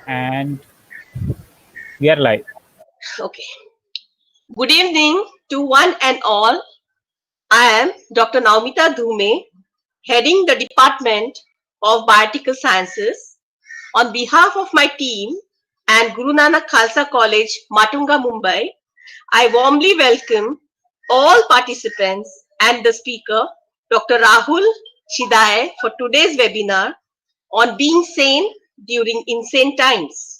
And we are live. Okay. Good evening to one and all. I am Dr. Naumita Dhume, heading the Department of Bioanalytical Sciences. On behalf of my team and Guru Nanak Khalsa College, Matunga, Mumbai, I warmly welcome all participants and the speaker, Dr. Rahul Shidhaye, for today's webinar on being sane during insane times.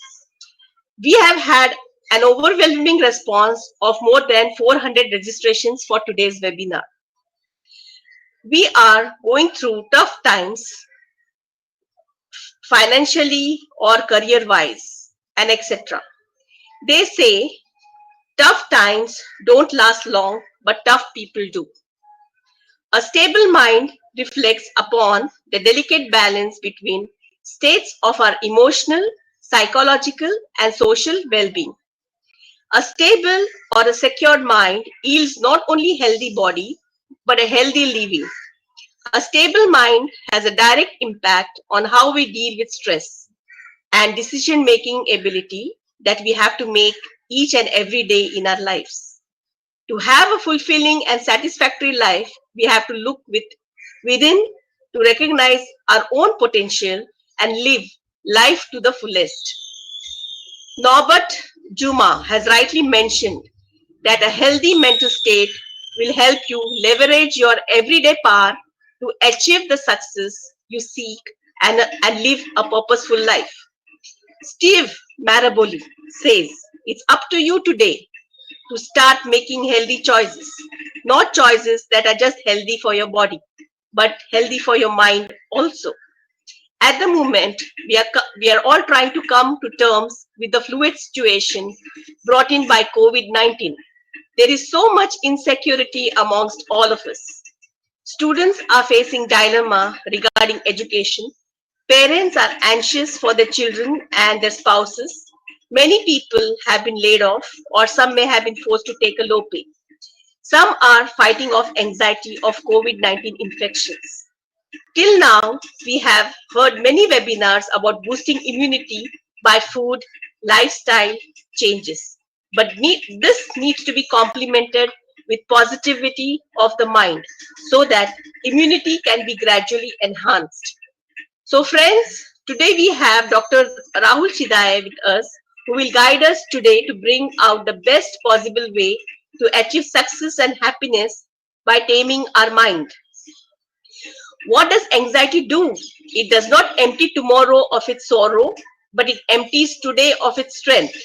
We have had an overwhelming response of more than 400 registrations for today's webinar. We are going through tough times financially or career-wise and etc. They say tough times don't last long, but tough people do. A stable mind reflects upon the delicate balance between states of our emotional, psychological, and social well-being. A stable or a secured mind yields not only healthy body, but a healthy living. A stable mind has a direct impact on how we deal with stress and decision-making ability that we have to make each and every day in our lives. To have a fulfilling and satisfactory life, we have to look within to recognize our own potential and live life to the fullest. Norbert Juma has rightly mentioned that a healthy mental state will help you leverage your everyday power to achieve the success you seek and live a purposeful life. Steve Maraboli says, it's up to you today to start making healthy choices, not choices that are just healthy for your body, but healthy for your mind also. At the moment, we are all trying to come to terms with the fluid situation brought in by COVID-19. There is so much insecurity amongst all of us. Students are facing dilemma regarding education. Parents are anxious for their children and their spouses. Many people have been laid off, or some may have been forced to take a low pay. Some are fighting off anxiety of COVID-19 infections. Till now, we have heard many webinars about boosting immunity by food, lifestyle changes. But this needs to be complemented with positivity of the mind so that immunity can be gradually enhanced. So friends, today we have Dr. Rahul Shidhaye with us, who will guide us today to bring out the best possible way to achieve success and happiness by taming our mind. What does anxiety do? It does not empty tomorrow of its sorrow, but it empties today of its strength.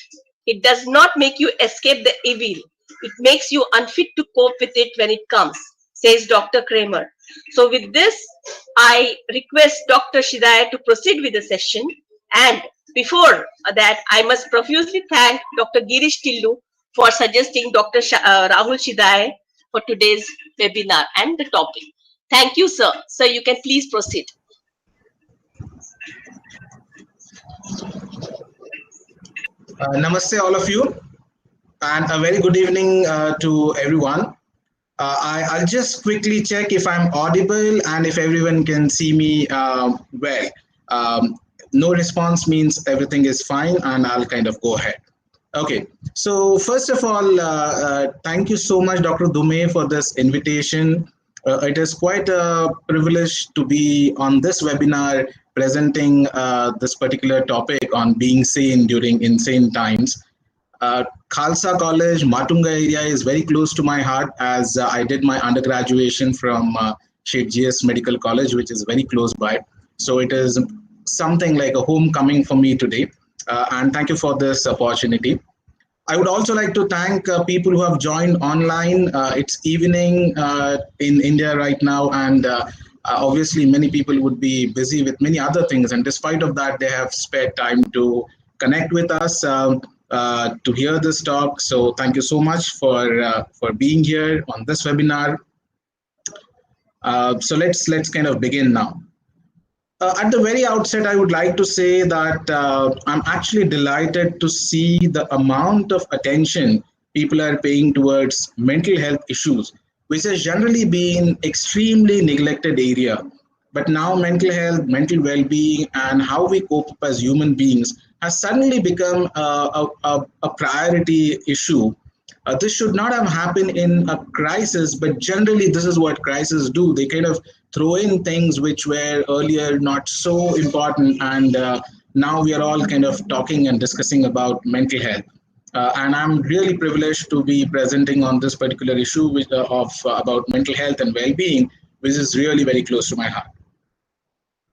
It does not make you escape the evil. It makes you unfit to cope with it when it comes, says Dr. Kramer. So with this, I request Dr. Shidhaye to proceed with the session. And before that, I must profusely thank Dr. Girish Tillu for suggesting Dr. Rahul Shidhaye for today's webinar and the topic. Thank you, sir. Sir, you can please proceed. Namaste, all of you, and a very good evening to everyone. I'll just quickly check if I'm audible and if everyone can see me well. No response means everything is fine, and I'll kind of go ahead. Okay, so first of all, thank you so much, Dr. Dhume, for this invitation. It is quite a privilege to be on this webinar presenting this particular topic on being sane during insane times. Khalsa College, Matunga area is very close to my heart as I did my undergraduation from Sheikh GS Medical College, which is very close by. So it is something like a homecoming for me today. And thank you for this opportunity. I would also like to thank people who have joined online. It's evening in India right now, and obviously many people would be busy with many other things. And despite of that, they have spared time to connect with us to hear this talk. So thank you so much for being here on this webinar. So let's kind of begin now. At the very outset, I would like to say that I'm actually delighted to see the amount of attention people are paying towards mental health issues, which has generally been extremely neglected area. But now mental health, mental well-being, and how we cope up as human beings has suddenly become a priority issue. This should not have happened in a crisis, but generally this is what crises do. They kind of throw in things which were earlier not so important, and now we are all kind of talking and discussing about mental health. And I'm really privileged to be presenting on this particular issue of about mental health and well-being, which is really very close to my heart.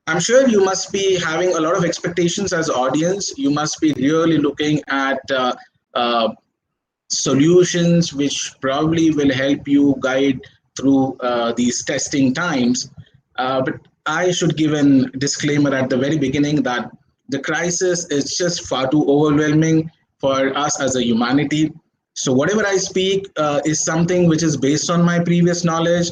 I'm sure you must be having a lot of expectations as audience. You must be really looking at solutions which probably will help you guide through these testing times. But I should give a disclaimer at the very beginning that the crisis is just far too overwhelming for us as a humanity. So whatever I speak is something which is based on my previous knowledge.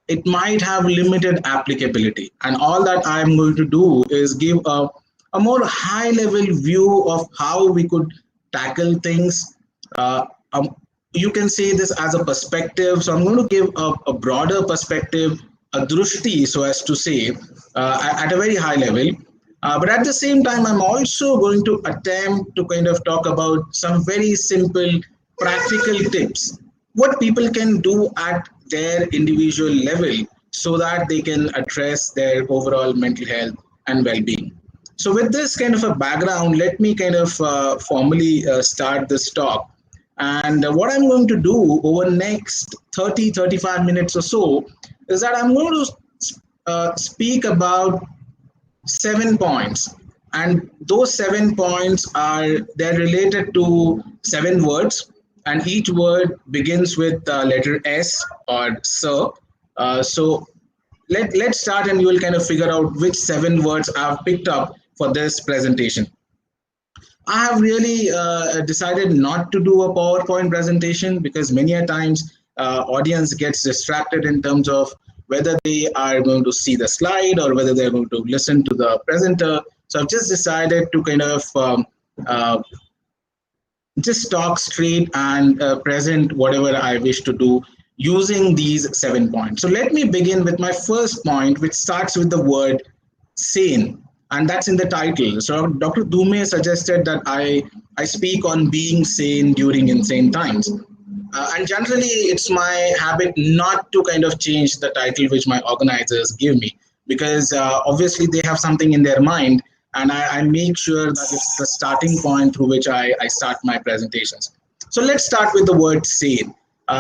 It might have limited applicability, and all that I'm going to do is give a more high level view of how we could tackle things. uh, um, you can say this as a perspective, so I'm going to give a broader perspective, a drushti, so as to say, at a very high level. But at the same time, I'm also going to attempt to kind of talk about some very simple practical tips, what people can do at their individual level so that they can address their overall mental health and well-being. So with this kind of a background, let me kind of formally start this talk. And what I'm going to do over next 30-35 minutes or so is that I'm going to speak about 7 points, and those 7 points are they're related to 7 words, and each word begins with letter S or sir. So let's start, and you will kind of figure out which 7 words I've picked up for this presentation. I have really decided not to do a PowerPoint presentation because many a times audience gets distracted in terms of whether they are going to see the slide or whether they're going to listen to the presenter. So I've just decided to kind of uh, just talk straight and present whatever I wish to do using these 7 points. So let me begin with my first point, which starts with the word sane, and that's in the title. So Dr. Dume suggested that I speak on being sane during insane times. And generally, it's my habit not to kind of change the title which my organizers give me, because obviously they have something in their mind, and I make sure that it's the starting point through which I start my presentations. So let's start with the word sane.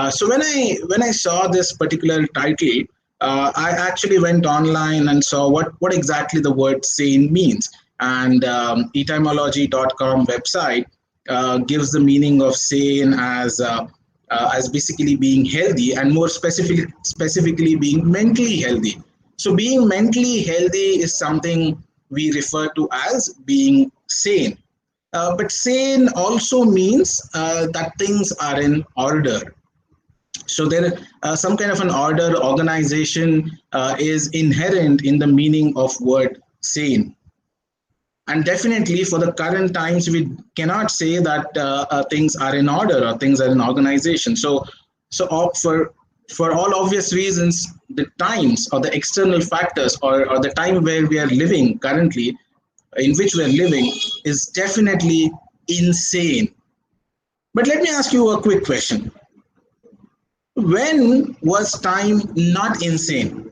So when I saw this particular title, I actually went online and saw what exactly the word sane means. And etymology.com website gives the meaning of sane as basically being healthy, and more specifically being mentally healthy. So being mentally healthy is something we refer to as being sane. But sane also means that things are in order. So there some kind of an order, organization is inherent in the meaning of word sane. And definitely for the current times, we cannot say that things are in order or things are in organization. So for all obvious reasons, the times or the external factors, or the time where we are living currently, in which we are living, is definitely insane. But let me ask you a quick question. When was time not insane?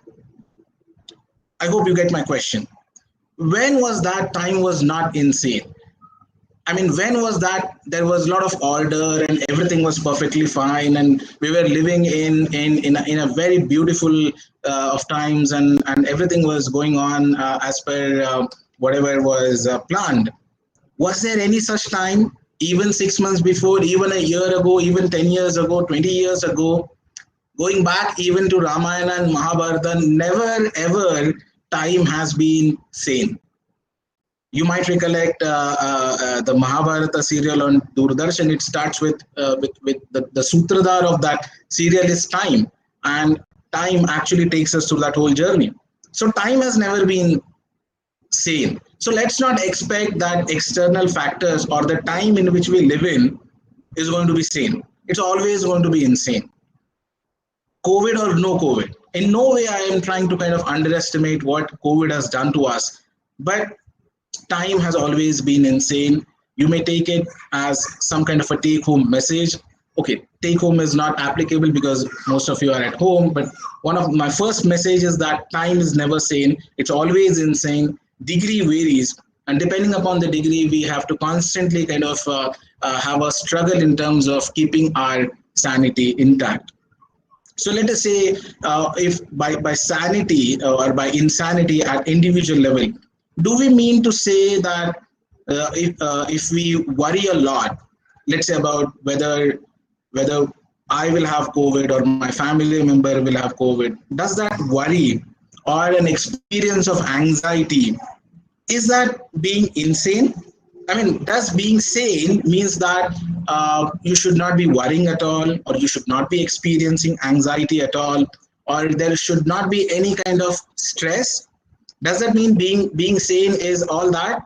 I hope you get my question. When was that time was not insane? I mean, when was that there was a lot of order and everything was perfectly fine, and we were living in a very beautiful of times, and everything was going on as per whatever was planned. Was there any such time, even 6 months before, even a year ago, even 10 years ago, 20 years ago, going back even to Ramayana and Mahabharata? Never ever time has been sane. You might recollect the Mahabharata serial on Doordarshan. It starts with the sutradhar of that serial is time, and time actually takes us through that whole journey. So time has never been sane. So let's not expect that external factors or the time in which we live in is going to be sane. It's always going to be insane. COVID or no COVID. In no way I am trying to kind of underestimate what COVID has done to us, but time has always been insane. You may take it as some kind of a take home message. Okay, take home is not applicable because most of you are at home, but one of my first messages that time is never sane. It's always insane. Degree varies. And depending upon the degree, we have to constantly kind of have a struggle in terms of keeping our sanity intact. So let us say if by sanity or by insanity at individual level, do we mean to say that if we worry a lot, let's say about whether I will have COVID or my family member will have COVID, does that worry or an experience of anxiety, is that being insane? I mean, does being sane means that you should not be worrying at all, or you should not be experiencing anxiety at all, or there should not be any kind of stress? Does that mean being sane is all that?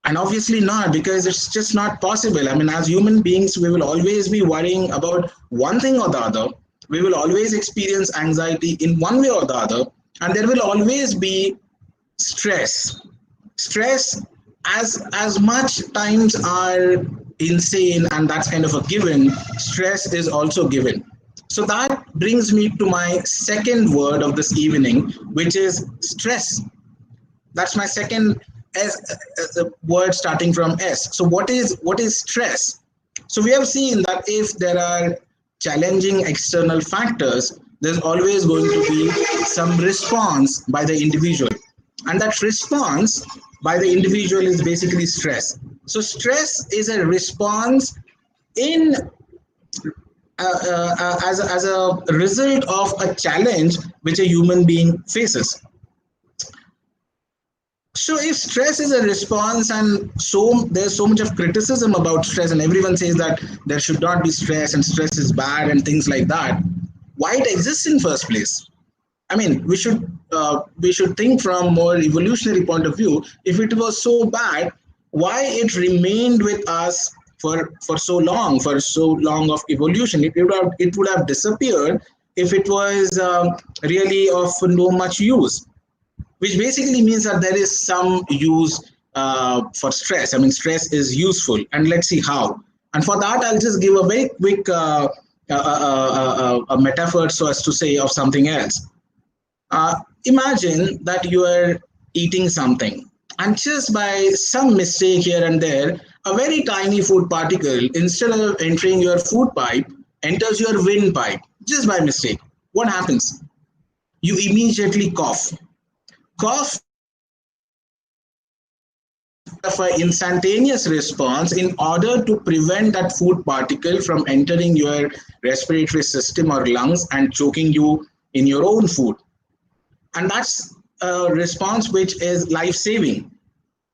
And obviously not, because it's just not possible. I mean, as human beings, we will always be worrying about one thing or the other. We will always experience anxiety in one way or the other, and there will always be stress. Stress, as much times are insane, and that's kind of a given, stress is also given. So that brings me to my second word of this evening, which is stress. That's my second word starting from S. So what is stress? So we have seen that if there are challenging external factors, there's always going to be some response by the individual, and that response by the individual is basically stress. So stress is a response in as a result of a challenge which a human being faces. So if stress is a response, and so there's so much of criticism about stress, and everyone says that there should not be stress and stress is bad and things like that, why it exists in first place? I mean, we should think from more evolutionary point of view. If it was so bad, why it remained with us for so long of evolution? It would have disappeared if it was really of no much use, which basically means that there is some use for stress. I mean, stress is useful, and let's see how. And for that, I'll just give a very quick a metaphor, so as to say, of something else. Imagine that you are eating something, and just by some mistake here and there, a very tiny food particle, instead of entering your food pipe, enters your windpipe, just by mistake. What happens? You immediately cough. Cough of an instantaneous response in order to prevent that food particle from entering your respiratory system or lungs and choking you in your own food. And that's a response which is life-saving.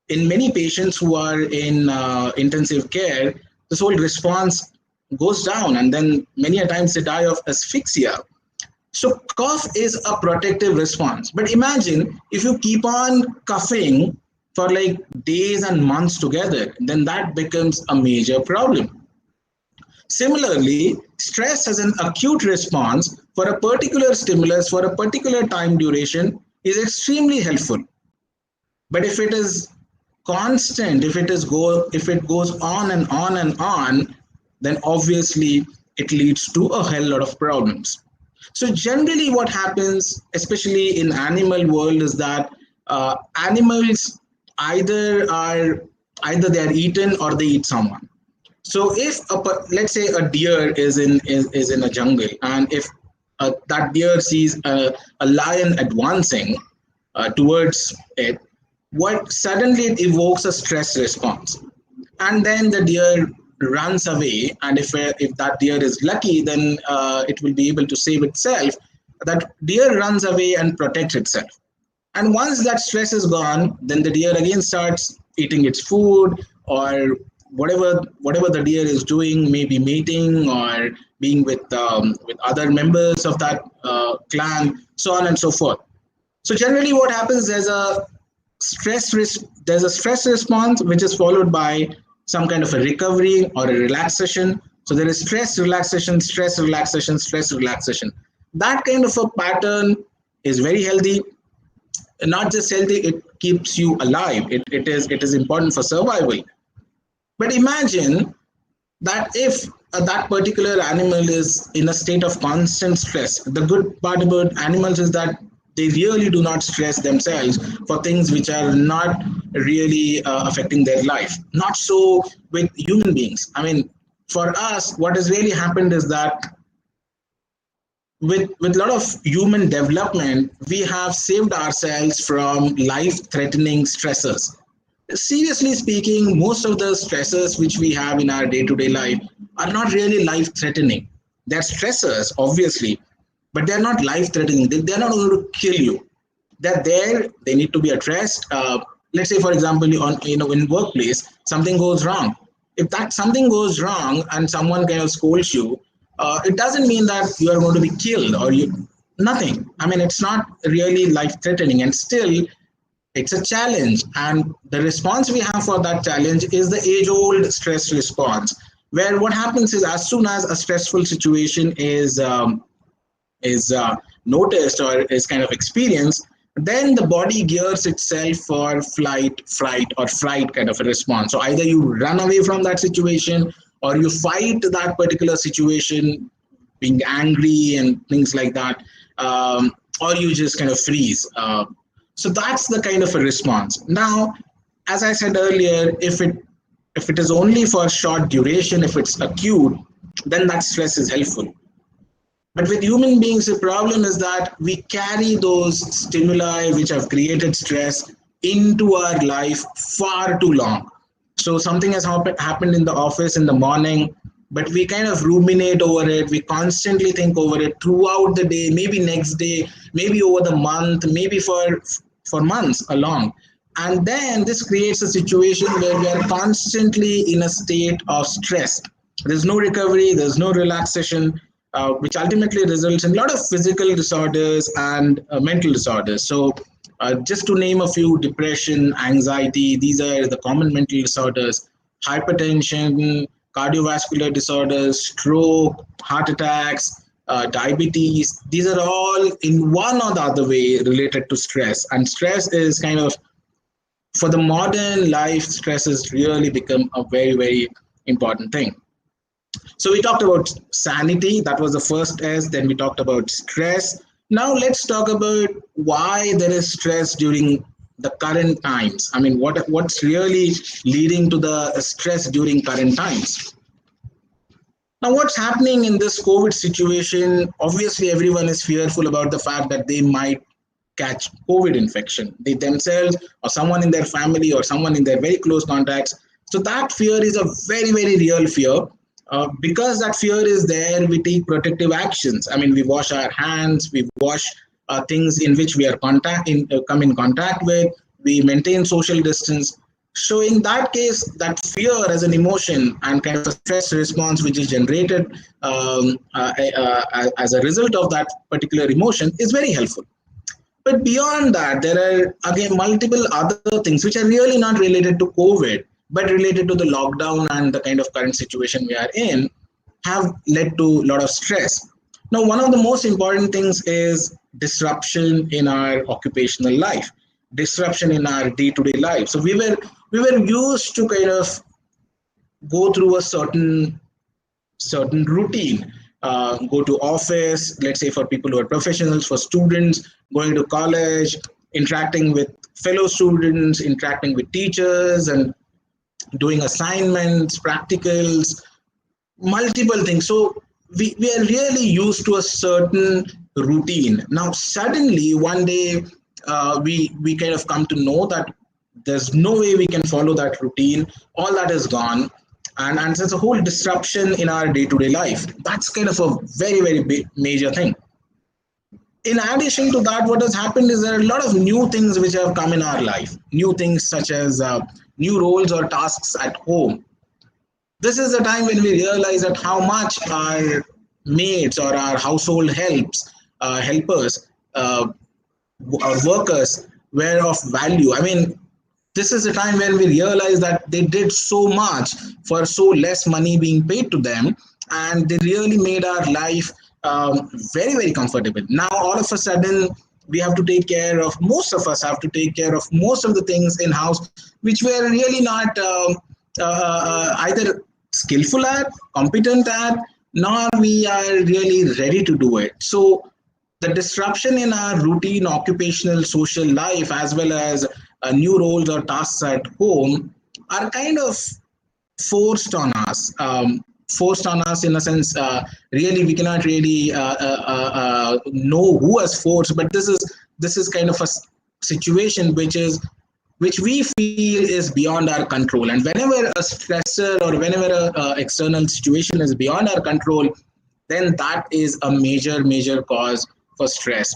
In many patients who are in intensive care, this whole response goes down, and then many a times they die of asphyxia. So cough is a protective response. But imagine if you keep on coughing for like days and months together, then that becomes a major problem. Similarly, stress as an acute response for a particular stimulus for a particular time duration is extremely helpful. But if it is constant, if it goes on and on and on, then obviously it leads to a hell lot of problems. So generally what happens, especially in animal world, is that animals either they are eaten or they eat someone. So if let's say a deer is in a jungle, and if that deer sees a lion advancing towards it, what suddenly it evokes a stress response, and then the deer runs away. And if that deer is lucky, then it will be able to save itself. That deer runs away and protects itself. And once that stress is gone, then the deer again starts eating its food, or whatever the deer is doing, maybe mating or being with other members of that clan, so on and so forth. So generally, what happens? There's a stress response which is followed by some kind of a recovery or a relaxation. So there is stress, relaxation, stress, relaxation, stress, relaxation. That kind of a pattern is very healthy. Not just healthy, it keeps you alive. It is important for survival. But imagine that if that particular animal is in a state of constant stress. The good part about animals is that they really do not stress themselves for things which are not really affecting their life. Not so with human beings. I mean, for us, what has really happened is that with a lot of human development, we have saved ourselves from life threatening stressors. Seriously speaking, most of the stressors which we have in our day to day life are not really life threatening. They're stressors, obviously, but they're not life threatening. They're not going to kill you. They're there, they need to be addressed. Let's say, for example, in workplace, something goes wrong. If that something goes wrong and someone kind of scolds you, it doesn't mean that you are going to be killed or you nothing. I mean, it's not really life threatening, and still it's a challenge, and the response we have for that challenge is the age old stress response, where what happens is as soon as a stressful situation is noticed or is kind of experienced, then the body gears itself for flight, fright, or fright kind of a response. So either you run away from that situation or you fight that particular situation, being angry and things like that, or you just kind of freeze. So that's the kind of a response. Now, as I said earlier, if it is only for short duration, if it's acute, then that stress is helpful. But with human beings, the problem is that we carry those stimuli which have created stress into our life far too long. So something has happened in the office in the morning, but we kind of ruminate over it. We constantly think over it throughout the day, maybe next day, maybe over the month, maybe for months along. And then this creates a situation where we are constantly in a state of stress. There's no recovery, there's no relaxation, which ultimately results in a lot of physical disorders and mental disorders. So, just to name a few: depression, anxiety, these are the common mental disorders, hypertension, cardiovascular disorders, stroke, heart attacks, diabetes. These are all in one or the other way related to stress. And stress is kind of, for the modern life, stress has really become a very, very important thing. So we talked about sanity, that was the first S. Then we talked about stress. Now let's talk about why there is stress during the current times. I mean, what's really leading to the stress during current times? Now, what's happening in this COVID situation? Obviously, everyone is fearful about the fact that they might catch COVID infection, they themselves or someone in their family or someone in their very close contacts. So that fear is a very, very real fear. Because that fear is there, we take protective actions. I mean, we wash our hands, we wash things in which we are come in contact with, we maintain social distance. So in that case, that fear as an emotion and kind of a stress response which is generated as a result of that particular emotion is very helpful. But beyond that, there are again multiple other things which are really not related to COVID, but related to the lockdown and the kind of current situation we are in, have led to a lot of stress. Now, one of the most important things is disruption in our occupational life, disruption in our day-to-day life. So we were used to kind of go through a certain routine, go to office, let's say for people who are professionals, for students going to college, interacting with fellow students, interacting with teachers, and doing assignments, practicals, multiple things. So we are really used to a certain routine. Now suddenly one day, we kind of come to know that there's no way we can follow that routine. All that is gone, and there's a whole disruption in our day-to-day life. That's kind of a very, very big major thing. In addition to that, what has happened is there are a lot of new things which have come in our life, new things such as new roles or tasks at home. This is the time when we realize that how much our mates or our household helpers, our workers were of value. I mean, this is the time when we realize that they did so much for so less money being paid to them, and they really made our life very, very comfortable. Now, all of a sudden, we have to take care of, most of us have to take care of most of the things in house, which we are really not either skillful at, competent at, nor we are really ready to do it. So, the disruption in our routine, occupational, social life, as well as new roles or tasks at home, are kind of forced on us. Forced on us in a sense. Really, we cannot really know who has forced, but this is kind of a situation which we feel is beyond our control. And whenever a stressor or whenever a external situation is beyond our control, then that is a major cause for stress.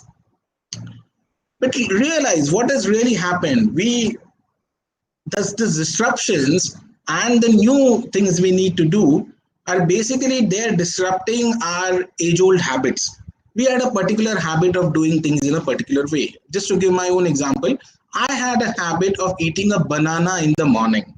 But realize what has really happened. The disruptions and the new things we need to do are basically they're disrupting our age-old habits. We had a particular habit of doing things in a particular way. Just to give my own example, I had a habit of eating a banana in the morning.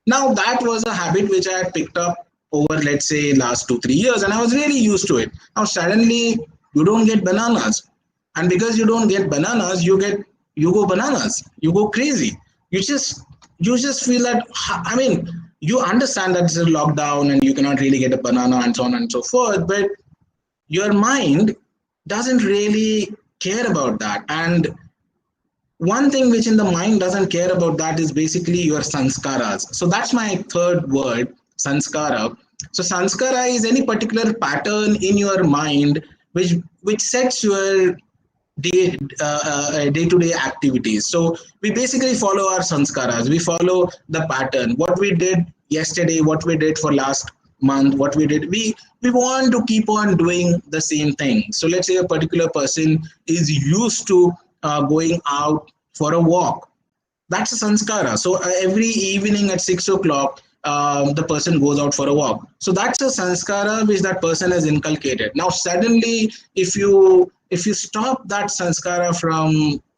Now that was a habit which I had picked up over, let's say, last 2-3 years, and I was really used to it. Now suddenly you don't get bananas, and because you don't get bananas, you go bananas, you go crazy. You just feel that, I mean, you understand that it's a lockdown and you cannot really get a banana and so on and so forth, but your mind doesn't really care about that. And one thing which in the mind doesn't care about that is basically your sanskaras. So that's my third word, sanskara. So sanskara is any particular pattern in your mind which sets your day-to-day activities. So we basically follow our sanskaras. We follow the pattern. What we did yesterday, what we did for last month, what we did. We want to keep on doing the same thing. So let's say a particular person is used to going out for a walk. That's a sanskara. So every evening at 6 o'clock, the person goes out for a walk. So that's a sanskara which that person has inculcated. Now suddenly, if you stop that sanskara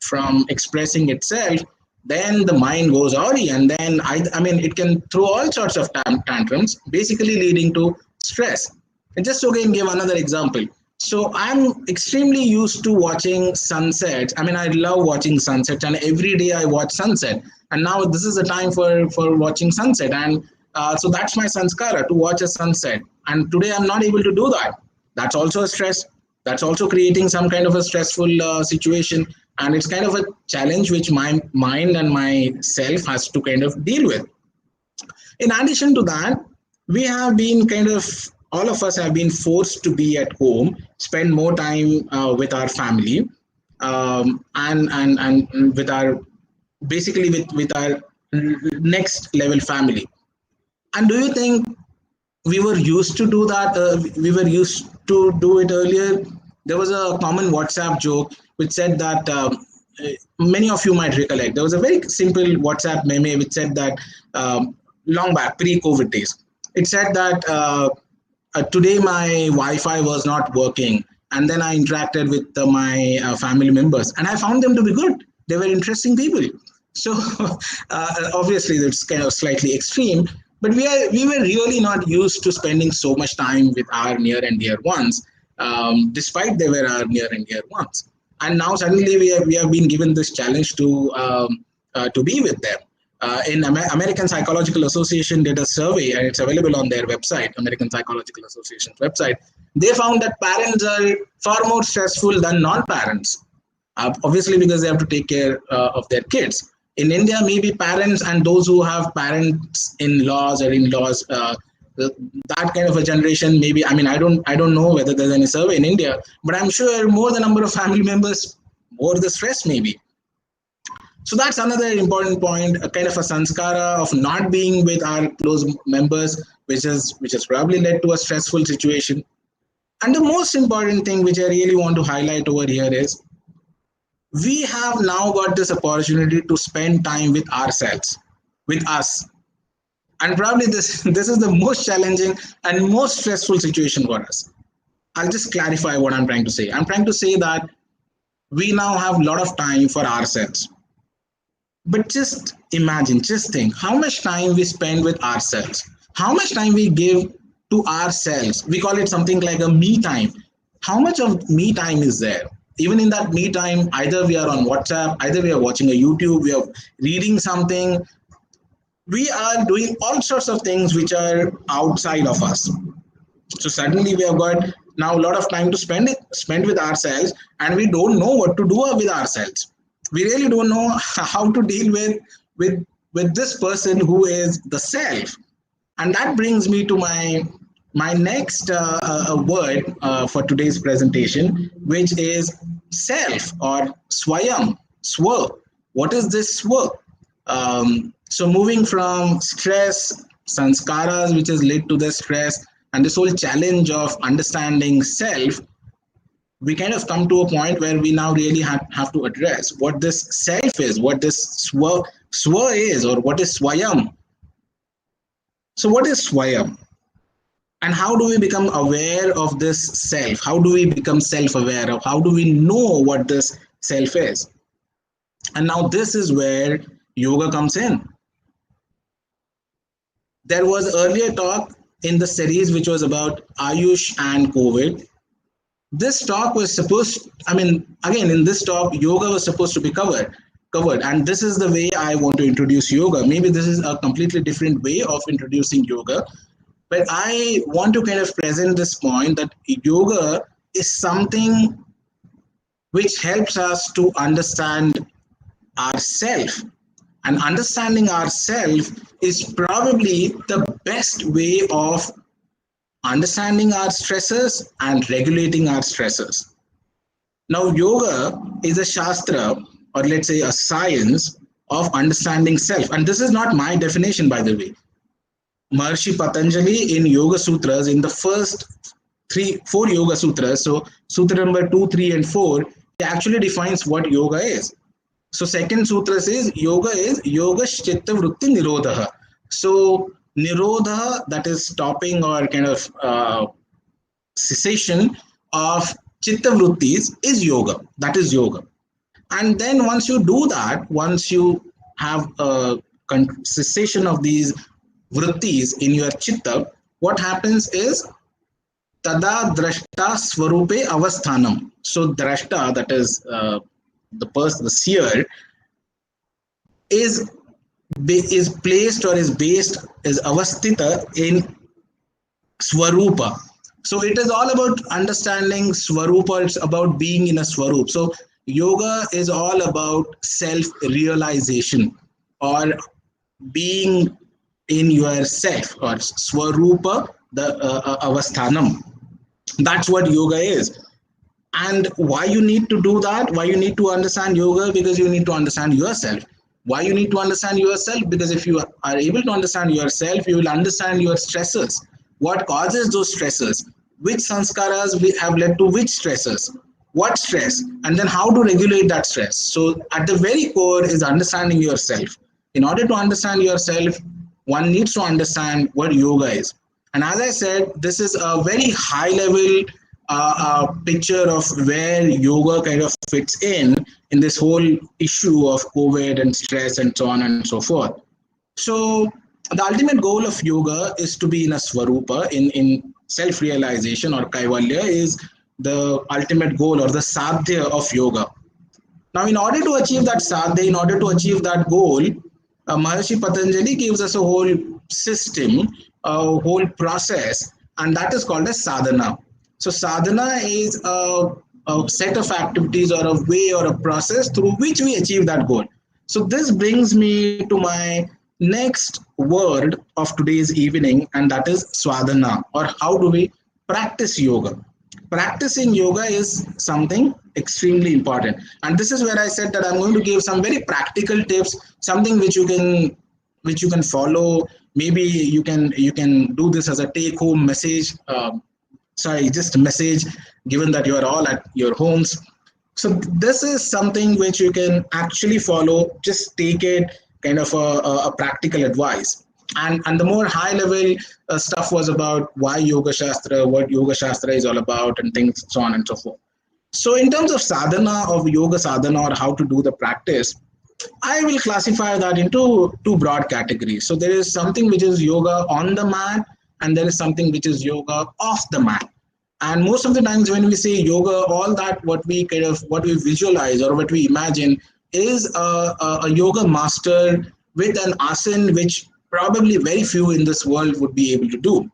from expressing itself, then the mind goes awry, and then I mean it can throw all sorts of tantrums, basically leading to stress. And just to again give another example. So I'm extremely used to watching sunsets. I mean, I love watching sunsets, and every day I watch sunset. And now this is the time for watching sunset, and so that's my sanskara, to watch a sunset. And today I'm not able to do that. That's also a stress. That's also creating some kind of a stressful situation, and it's kind of a challenge which my mind and myself has to kind of deal with. In addition to that, we have been kind of, all of us have been forced to be at home, spend more time with our family, and with our, basically with our next level family. And do you think we were used to do that? We were used to do it earlier. There was a common WhatsApp joke which said that many of you might recollect. There was a very simple WhatsApp meme which said that long back, pre-COVID days. It said that today my Wi-Fi was not working, and then I interacted with my family members, and I found them to be good. They were interesting people. So obviously it's kind of slightly extreme, but we were really not used to spending so much time with our near and dear ones, despite they were our near and dear ones. And now suddenly we have been given this challenge to be with them. American Psychological Association did a survey, and it's available on their website, American Psychological Association's website. They found that parents are far more stressful than non-parents, obviously because they have to take care of their kids. In India, maybe parents and those who have parents, in-laws or in-laws, that kind of a generation, maybe, I mean, I don't know whether there's any survey in India, but I'm sure more the number of family members, more the stress maybe. So that's another important point, a kind of a sanskara of not being with our close members, which has probably led to a stressful situation. And the most important thing which I really want to highlight over here is, we have now got this opportunity to spend time with ourselves, with us. And probably this is the most challenging and most stressful situation for us. I'll just clarify what I'm trying to say. I'm trying to say that we now have a lot of time for ourselves. But just imagine, just think how much time we spend with ourselves, how much time we give to ourselves. We call it something like a me time. how much of me time is there? Even in that me time, either we are on WhatsApp, either we are watching a YouTube, we are reading something, we are doing all sorts of things which are outside of us. So suddenly we have got now a lot of time to spend with ourselves, and we don't know what to do with ourselves. We really don't know how to deal with this person who is the self. And that brings me to my next word for today's presentation, which is self or swayam, swa. What is this swa? So moving from stress, sanskaras, which has led to the stress, and this whole challenge of understanding self, we kind of come to a point where we now really have to address what this self is, what this swa is, or what is swayam. So what is swayam? And how do we become aware of this self? How do we become self-aware of? How do we know what this self is? And now this is where yoga comes in. There was earlier talk in the series which was about Ayush and COVID. This talk was supposed, I mean, again, in this talk, yoga was supposed to be covered. And this is the way I want to introduce yoga. Maybe this is a completely different way of introducing yoga, but I want to kind of present this point that yoga is something which helps us to understand ourself. And understanding ourself is probably the best way of understanding our stresses and regulating our stresses. Now, yoga is a shastra, or let's say a science of understanding self. And this is not my definition, by the way. Maharishi Patanjali in Yoga Sutras, in the first four Yoga Sutras, so Sutra number 2, 3, and 4, he actually defines what yoga is. So second sutra says yoga is yoga chitta vritti nirodha. So nirodha, that is stopping or kind of cessation of chitta vrittis, is yoga. That is yoga. And then once you do that, once you have a cessation of these vrittis in your chitta, what happens is tada drashta swarupe avasthanam. So drashta, that is the person, the seer, is placed or is based, is avasthita in swarupa. So it is all about understanding swarupa. It's about being in a swarup. So yoga is all about self-realization or being in yourself, or swarupa, the avasthanam. That's what yoga is. And why you need to do that? Why you need to understand yoga? Because you need to understand yourself. Why you need to understand yourself? Because if you are able to understand yourself, you will understand your stresses. What causes those stresses? Which sanskaras have led to which stresses? What stress? And then how to regulate that stress. So at the very core is understanding yourself. In order to understand yourself, one needs to understand what yoga is. And as I said, this is a very high level picture of where yoga kind of fits in this whole issue of COVID and stress and so on and so forth. So the ultimate goal of yoga is to be in a swarupa, in self-realization, or kaivalya is the ultimate goal or the sadhya of yoga. Now, in order to achieve that sadhya, in order to achieve that goal, Maharishi Patanjali gives us a whole system, a whole process, and that is called as sadhana. So sadhana is a set of activities or a way or a process through which we achieve that goal. So this brings me to my next word of today's evening, and that is swadhana, or how do we practice yoga. Practicing yoga is something extremely important, and this is where I said that I'm going to give some very practical tips, something which you can follow. Maybe you can do this as a take home message, just a message, given that you are all at your homes. So this is something which you can actually follow. Just take it kind of a practical advice. And the more high level stuff was about why yoga shastra, what yoga shastra is all about, and things so on and so forth. So in terms of sadhana, of yoga sadhana, or how to do the practice, I will classify that into two broad categories. So there is something which is yoga on the mat, and there is something which is yoga off the mat. And most of the times when we say yoga, all that what we visualize or what we imagine is a yoga master with an asana which probably very few in this world would be able to do,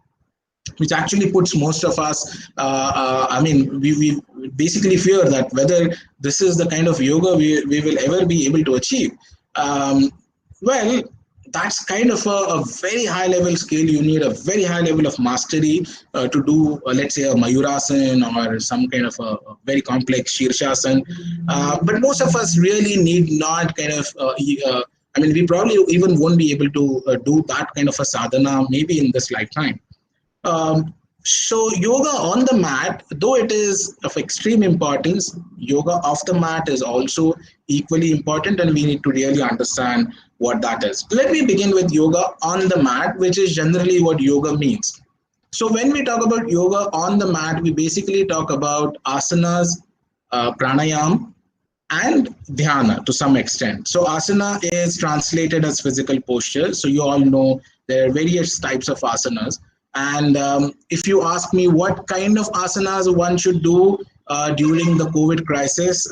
which actually puts most of us, I mean, we basically fear that whether this is the kind of yoga we will ever be able to achieve. Um, well, that's kind of a very high level skill. You need a very high level of mastery to do, let's say, a Mayurasan or some kind of a very complex Shirshasana. But most of us really need not kind of, I mean, we probably even won't be able to do that kind of a sadhana maybe in this lifetime. So yoga on the mat, though it is of extreme importance, yoga off the mat is also equally important, and we need to really understand what that is. Let me begin with yoga on the mat, which is generally what yoga means. So when we talk about yoga on the mat, we basically talk about asanas, pranayam, and dhyana to some extent. So asana is translated as physical posture. So you all know there are various types of asanas. And if you ask me what kind of asanas one should do during the COVID crisis,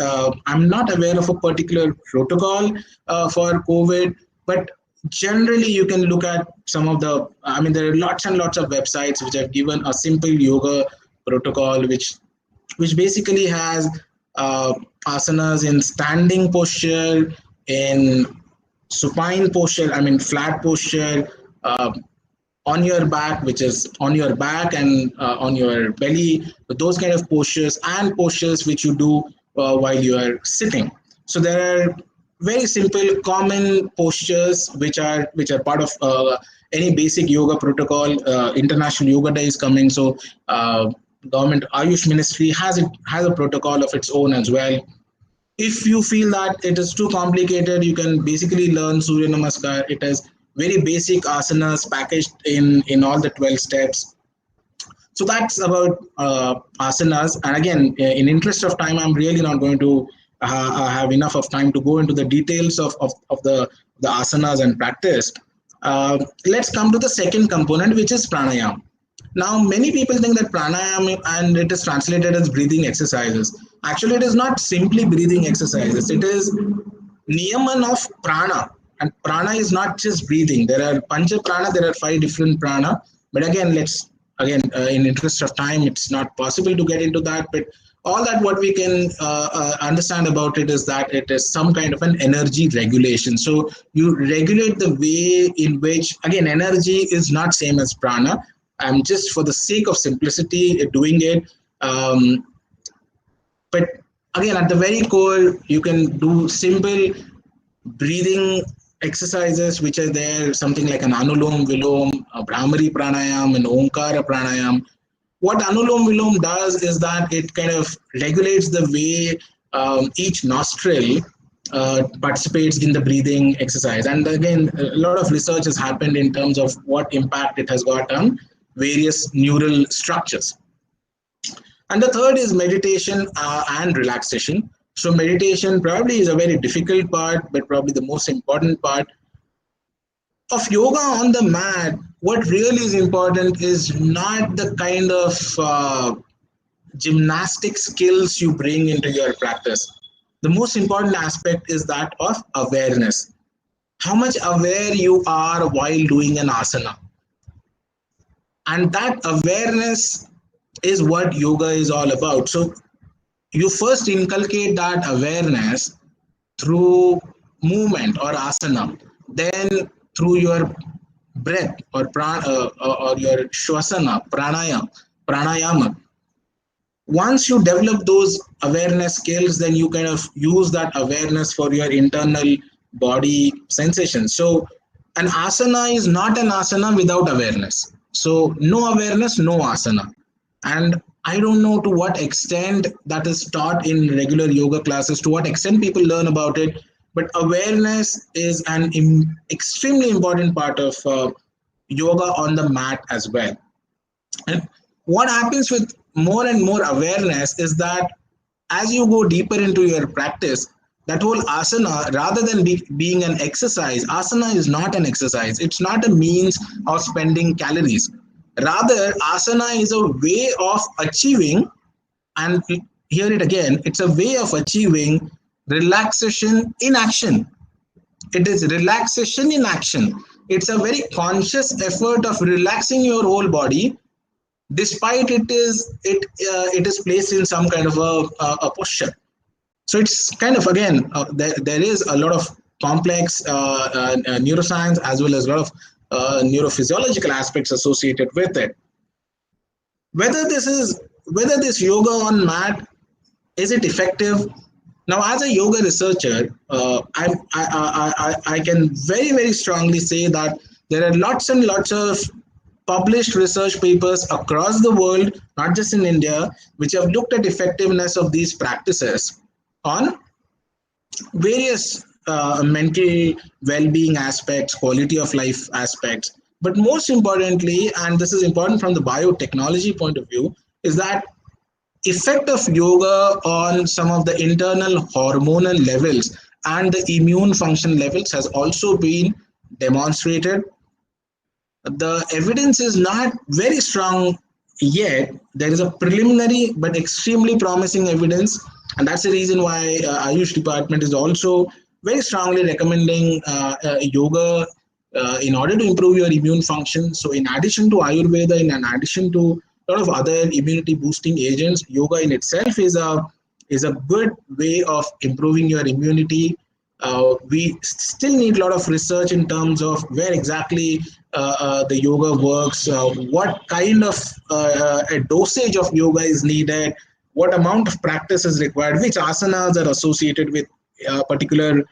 I'm not aware of a particular protocol for COVID, but generally you can look at some of the, I mean, there are lots and lots of websites which have given a simple yoga protocol, which basically has uh, asanas in standing posture, in supine posture, I mean flat posture, on your back, which is on your back and on your belly, those kind of postures, and postures which you do while you are sitting. So there are very simple, common postures which are part of any basic yoga protocol. International Yoga Day is coming, so government Ayush Ministry has a protocol of its own as well. If you feel that it is too complicated, you can basically learn Surya Namaskar. It has very basic asanas packaged in all the 12 steps. So that's about asanas. And again, in interest of time, I'm really not going to have enough of time to go into the details of the asanas and practice. Let's come to the second component, which is pranayama. Now, many people think that pranayama and it is translated as breathing exercises. Actually, it is not simply breathing exercises. It is niyaman of prana. And prana is not just breathing. There are pancha prana, there are 5 different prana. But again, in interest of time, it's not possible to get into that. But all that what we can understand about it is that it is some kind of an energy regulation. So you regulate the way in which, again, energy is not same as prana. I'm just for the sake of simplicity doing it. But again, at the very core, you can do simple breathing exercises which are there, something like an Anulom Vilom, a Brahmari Pranayam, and Omkara Pranayam. What Anulom Vilom does is that it kind of regulates the way each nostril participates in the breathing exercise. And again, a lot of research has happened in terms of what impact it has got on various neural structures. And the third is meditation and relaxation. So meditation probably is a very difficult part, but probably the most important part of yoga on the mat. What really is important is not the kind of gymnastic skills you bring into your practice. The most important aspect is that of awareness. How much aware you are while doing an asana. And that awareness is what yoga is all about. So you first inculcate that awareness through movement or asana, then through your breath or your shwasana, pranayama. Once you develop those awareness skills, then you kind of use that awareness for your internal body sensations. So an asana is not an asana without awareness. So no awareness, no asana. And I don't know to what extent that is taught in regular yoga classes, to what extent people learn about it, but awareness is an extremely important part of yoga on the mat as well. And what happens with more and more awareness is that as you go deeper into your practice, that whole asana, rather than being an exercise, asana is not an exercise. It's not a means of spending calories. Rather, asana is a way of achieving, and hear it again, it's a way of achieving relaxation in action. It is relaxation in action. It's a very conscious effort of relaxing your whole body, despite it is placed in some kind of a posture. So it's kind of, again, there is a lot of complex neuroscience as well as a lot of neurophysiological aspects associated with it. Whether this yoga on mat, is it effective? Now, as a yoga researcher, I can very, very strongly say that there are lots and lots of published research papers across the world, not just in India, which have looked at effectiveness of these practices on various mental well-being aspects, quality of life aspects. But most importantly, and this is important from the biotechnology point of view, is that effect of yoga on some of the internal hormonal levels and the immune function levels has also been demonstrated. The evidence is not very strong yet. There is a preliminary but extremely promising evidence, and that's the reason why Ayush department is also very strongly recommending yoga in order to improve your immune function. So, in addition to Ayurveda, in addition to a lot of other immunity boosting agents, yoga in itself is a good way of improving your immunity. We still need a lot of research in terms of where exactly the yoga works, what kind of a dosage of yoga is needed, what amount of practice is required, which asanas are associated with particular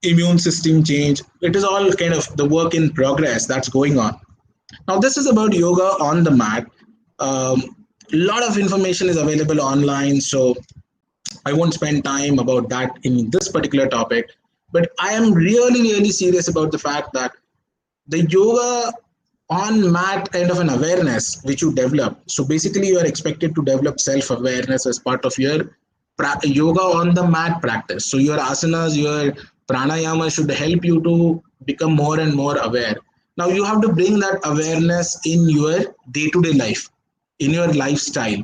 immune system change. It is all kind of the work in progress that's going on. Now, this is about yoga on the mat. A lot of information is available online, so I won't spend time about that in this particular topic. But I am really, really serious about the fact that the yoga on mat kind of an awareness which you develop. So basically, you are expected to develop self awareness as part of your yoga on the mat practice. So your asanas, your pranayama should help you to become more and more aware. Now you have to bring that awareness in your day to day life, in your lifestyle,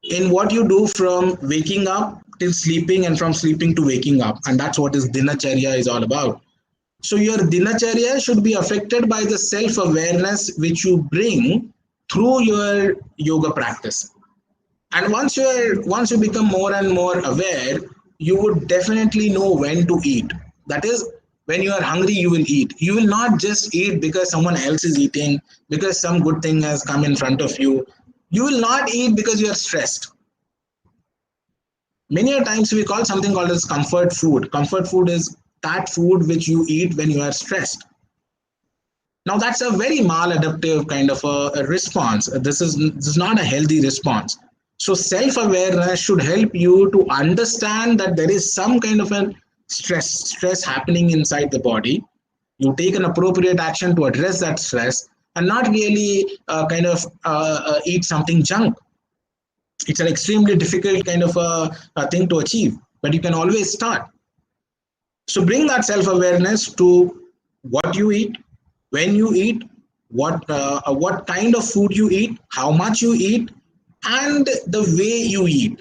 in what you do from waking up till sleeping and from sleeping to waking up. And that's what is dinacharya is all about. So your dinacharya should be affected by the self-awareness which you bring through your yoga practice. And once you become more and more aware, you would definitely know when to eat. That is, when you are hungry, you will eat. You will not just eat because someone else is eating, because some good thing has come in front of you. You will not eat because you are stressed. Many a times we call something called as comfort food. Comfort food is that food which you eat when you are stressed. Now that's a very maladaptive kind of a response. This is not a healthy response. So self-awareness should help you to understand that there is some kind of a stress happening inside the body. You take an appropriate action to address that stress, and not really eat something junk. It's an extremely difficult kind of a thing to achieve, but you can always start. So bring that self-awareness to what you eat, when you eat, what kind of food you eat, how much you eat, and the way you eat.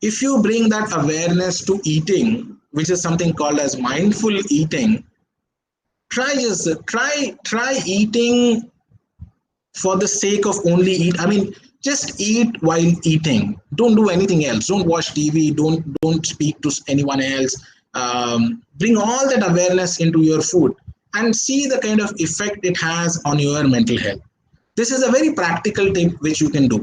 If you bring that awareness to eating, which is something called as mindful eating, try eating for the sake of only eat. I mean, just eat while eating. Don't do anything else. Don't watch TV. Don't speak to anyone else. Bring all that awareness into your food and see the kind of effect it has on your mental health. This is a very practical tip which you can do.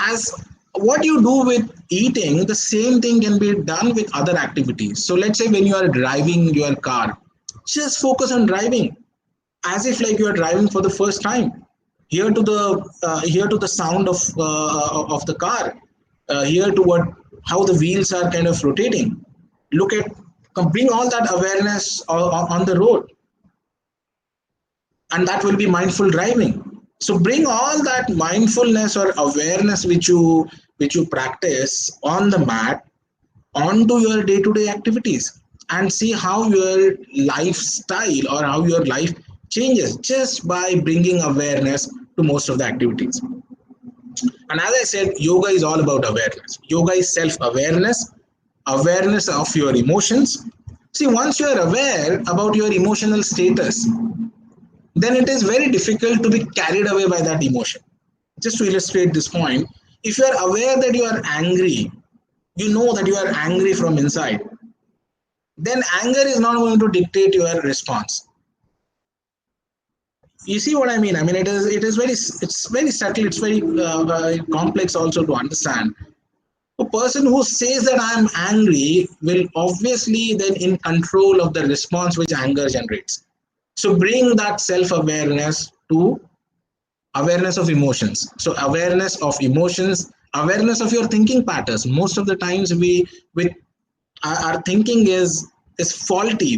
As what you do with eating, the same thing can be done with other activities. So let's say when you are driving your car, just focus on driving as if like you are driving for the first time. Hear to the sound of the car. Hear to what how the wheels are kind of rotating. Look at bring all that awareness on the road, and that will be mindful driving. So bring all that mindfulness or awareness which you practice on the mat onto your day-to-day activities, and see how your lifestyle or how your life changes just by bringing awareness to most of the activities. And as I said, yoga is all about awareness. Yoga is self-awareness, awareness of your emotions. See, once you are aware about your emotional status, then it is very difficult to be carried away by that emotion. Just to illustrate this point, if you are aware that you are angry, you know that you are angry from inside, then anger is not going to dictate your response. You see what I mean? I mean, it is very, it's very subtle, it's very complex also to understand. A person who says that I am angry will obviously then in control of the response which anger generates. So bring that self-awareness to awareness of emotions. So awareness of emotions, awareness of your thinking patterns. Most of the times we our thinking is faulty.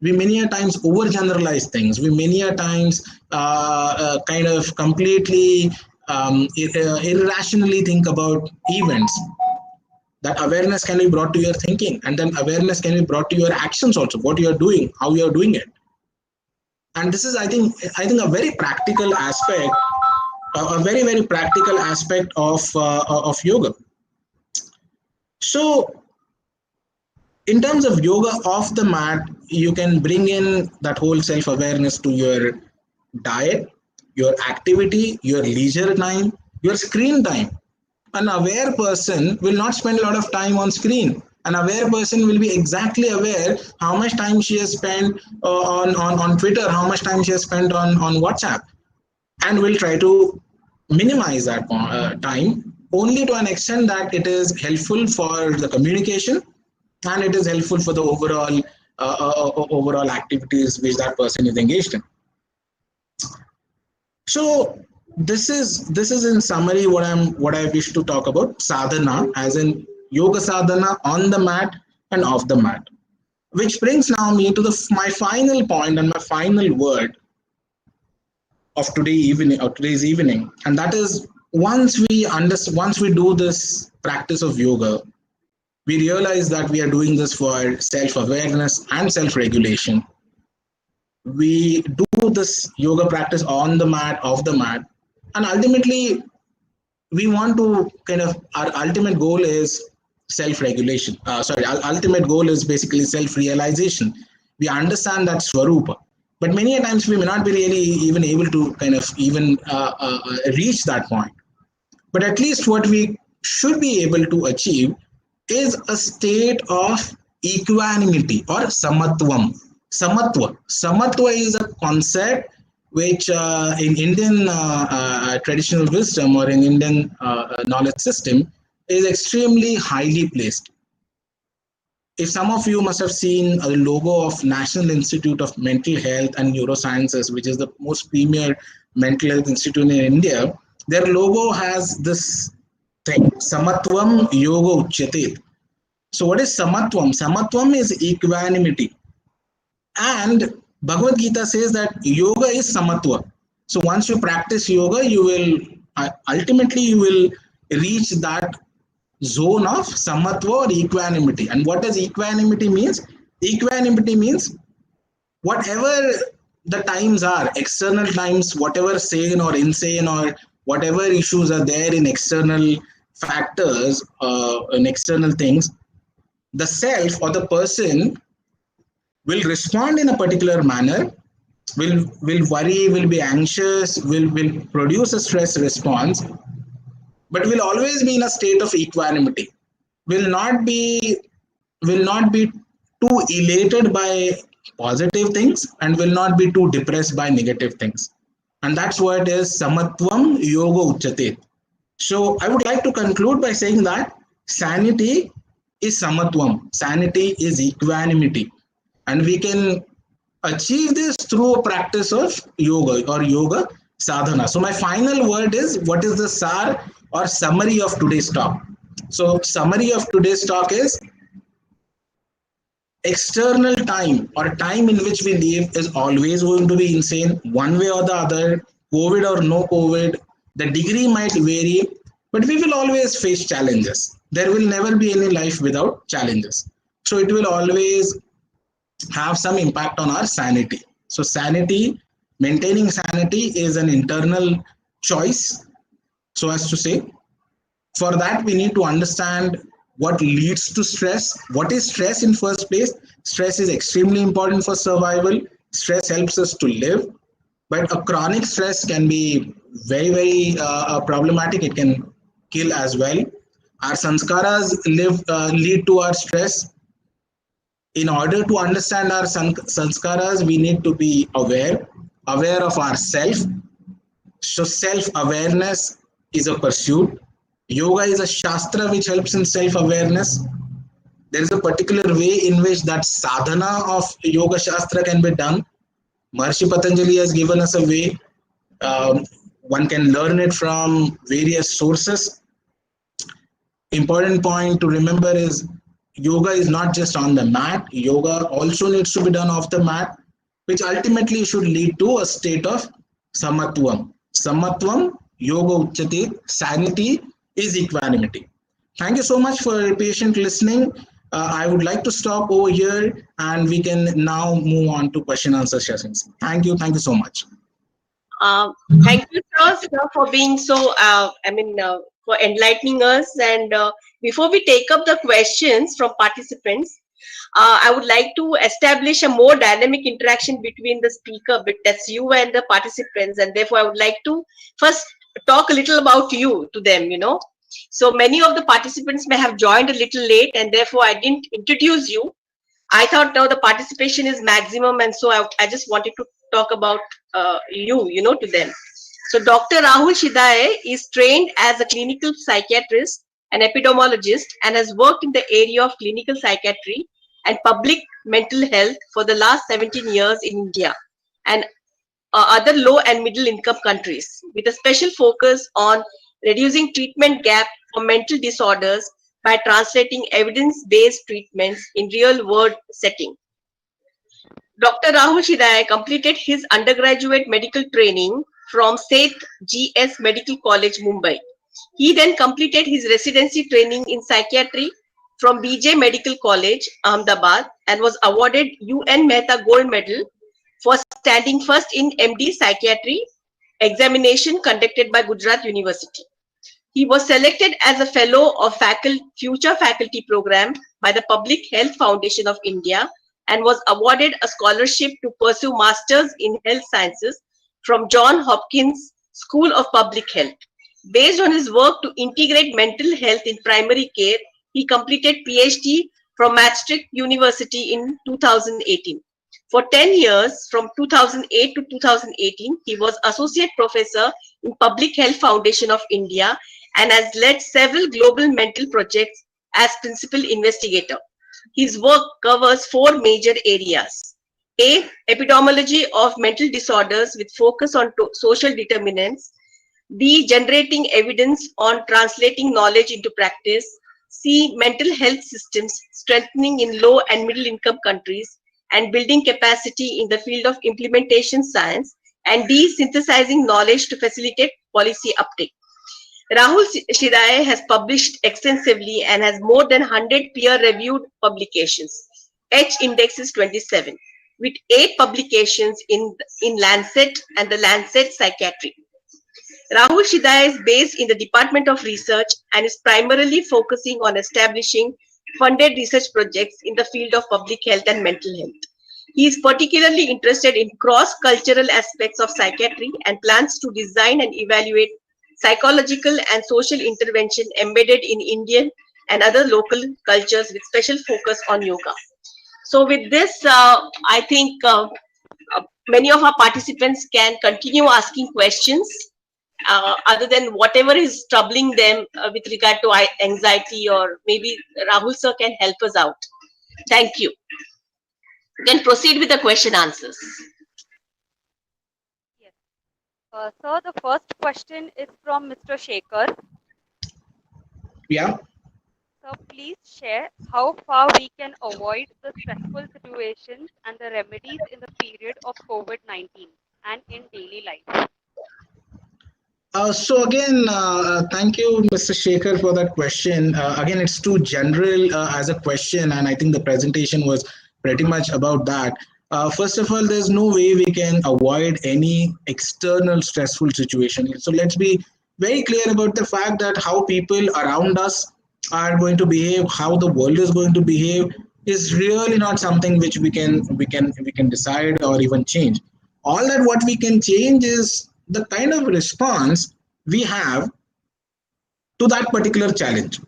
We many a times overgeneralize things. We many a times kind of completely irrationally think about events. That awareness can be brought to your thinking, and then awareness can be brought to your actions also, what you are doing, how you are doing it. And this is, I think a very practical aspect, a very very practical aspect of yoga. So in terms of yoga off the mat, you can bring in that whole self awareness to your diet, your activity, your leisure time, your screen time. An aware person will not spend a lot of time on screen. An aware person will be exactly aware how much time she has spent on Twitter, how much time she has spent on WhatsApp, and will try to minimize that time only to an extent that it is helpful for the communication and it is helpful for the overall activities which that person is engaged in. So this is in summary what I wish to talk about sadhana, as in yoga sadhana on the mat and off the mat. Which brings now me to my final point and my final word of today's evening, and that is once we do this practice of yoga, we realize that we are doing this for self-awareness and self-regulation. We do this yoga practice on the mat, off the mat, and ultimately we want to kind of, our ultimate goal is self-regulation. Our ultimate goal is basically self-realization. We understand that swarupa, but many a times we may not be really even able to kind of even reach that point. But at least what we should be able to achieve is a state of equanimity or samatvam. Samatva is a concept which in Indian traditional wisdom or in Indian knowledge system is extremely highly placed. If some of you must have seen a logo of National Institute of Mental Health and Neurosciences, which is the most premier mental health institute in India, their logo has this thing, Samatvam Yoga Uchyate. So what is Samatvam? Samatvam is equanimity. And Bhagavad Gita says that yoga is Samatva. So once you practice yoga, you will ultimately you will reach that zone of Samatva or equanimity. And what does equanimity means? Equanimity means whatever the times are, external times, whatever sane or insane or whatever issues are there in external factors, in external things, the self or the person will respond in a particular manner, will worry, will be anxious, will produce a stress response, but will always be in a state of equanimity. Will not be too elated by positive things and will not be too depressed by negative things. And that's what is Samatvam Yoga Uchyate. So I would like to conclude by saying that sanity is Samatvam. Sanity is equanimity. And we can achieve this through a practice of yoga or yoga sadhana. So my final word is, what is the sar or summary of today's talk? So summary of today's talk is, external time or time in which we live is always going to be insane, one way or the other, COVID or no COVID. The degree might vary, but we will always face challenges. There will never be any life without challenges. So it will always have some impact on our sanity. So sanity Maintaining sanity is an internal choice, so as to say. For that, we need to understand what leads to stress. What is stress in first place? Stress is extremely important for survival. Stress helps us to live, but a chronic stress can be very problematic. It can kill as well. Our lead to our stress. In order to understand our sanskaras, we need to be aware of ourself. So self-awareness is a pursuit. Yoga is a shastra which helps in self-awareness. There is a particular way in which that sadhana of yoga shastra can be done. Maharishi Patanjali has given us a way. One can learn it from various sources. Important point to remember is yoga is not just on the mat. Yoga also needs to be done off the mat, which ultimately should lead to a state of samatvam. Samatvam, yoga uchyate, sanity is equanimity. Thank you so much for your patient listening. I would like to stop over here and we can now move on to question answer sessions. Thank you. Thank you so much. Uh, Thank you, sir, for being so, for enlightening us. And before we take up the questions from participants, I would like to establish a more dynamic interaction between the speaker, but that's you and the participants. And therefore, I would like to first talk a little about you to them. So many of the participants may have joined a little late, and therefore I didn't introduce you. I thought now the participation is maximum, and so I just wanted to talk about to them. So Dr. Rahul Shidhaye is trained as a clinical psychiatrist and epidemiologist and has worked in the area of clinical psychiatry and public mental health for the last 17 years in India and other low and middle income countries, with a special focus on reducing treatment gap for mental disorders by translating evidence-based treatments in real-world setting. Dr. Rahul Shidhaye completed his undergraduate medical training from Seth GS Medical College, Mumbai. He then completed his residency training in psychiatry from BJ Medical College, Ahmedabad, and was awarded UN Mehta Gold Medal for standing first in MD Psychiatry examination conducted by Gujarat University. He was selected as a fellow of Future Faculty Program by the Public Health Foundation of India and was awarded a scholarship to pursue Masters in Health Sciences from John Hopkins School of Public Health. Based on his work to integrate mental health in primary care, he completed PhD from Maastricht University in 2018. For 10 years, from 2008 to 2018, he was Associate Professor in Public Health Foundation of India and has led several global mental projects as principal investigator. His work covers four major areas. A. Epidemiology of mental disorders with focus on social determinants. B. Generating evidence on translating knowledge into practice. C. Mental health systems strengthening in low and middle income countries and building capacity in the field of implementation science. And D. Synthesizing knowledge to facilitate policy uptake. Rahul Shidhaye has published extensively and has more than 100 peer-reviewed publications. H index is 27, with 8 publications in Lancet and the Lancet Psychiatry. Rahul Shidhaye is based in the Department of Research and is primarily focusing on establishing funded research projects in the field of public health and mental health. He is particularly interested in cross-cultural aspects of psychiatry and plans to design and evaluate psychological and social intervention embedded in Indian and other local cultures with special focus on yoga. So with this, I think many of our participants can continue asking questions other than whatever is troubling them with regard to anxiety, or maybe Rahul sir can help us out. Thank you. Then proceed with the question answers. Yes. So the first question is from Mr. Shekhar. Yeah. So please share how far we can avoid the stressful situations and the remedies in the period of COVID-19 and in daily life. So again, thank you, Mr. Shekhar, for that question. Again, it's too general as a question, and I think the presentation was pretty much about that. First of all, there's no way we can avoid any external stressful situation. So let's be very clear about the fact that how people around us are going to behave, how the world is going to behave, is really not something which we can decide or even change. All that what we can change is the kind of response we have to that particular challenge,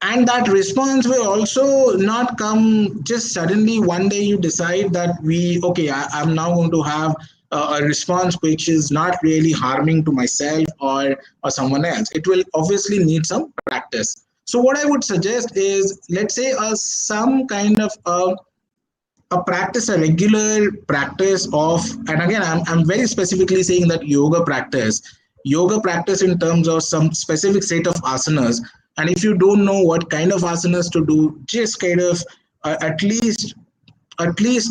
and that response will also not come just suddenly one day you decide that I'm now going to have a response which is not really harming to myself or someone else. It will obviously need some practice. So what I would suggest is, let's say, some kind of a practice, a regular practice of, and again, I'm very specifically saying that yoga practice in terms of some specific set of asanas. And if you don't know what kind of asanas to do, just kind of at least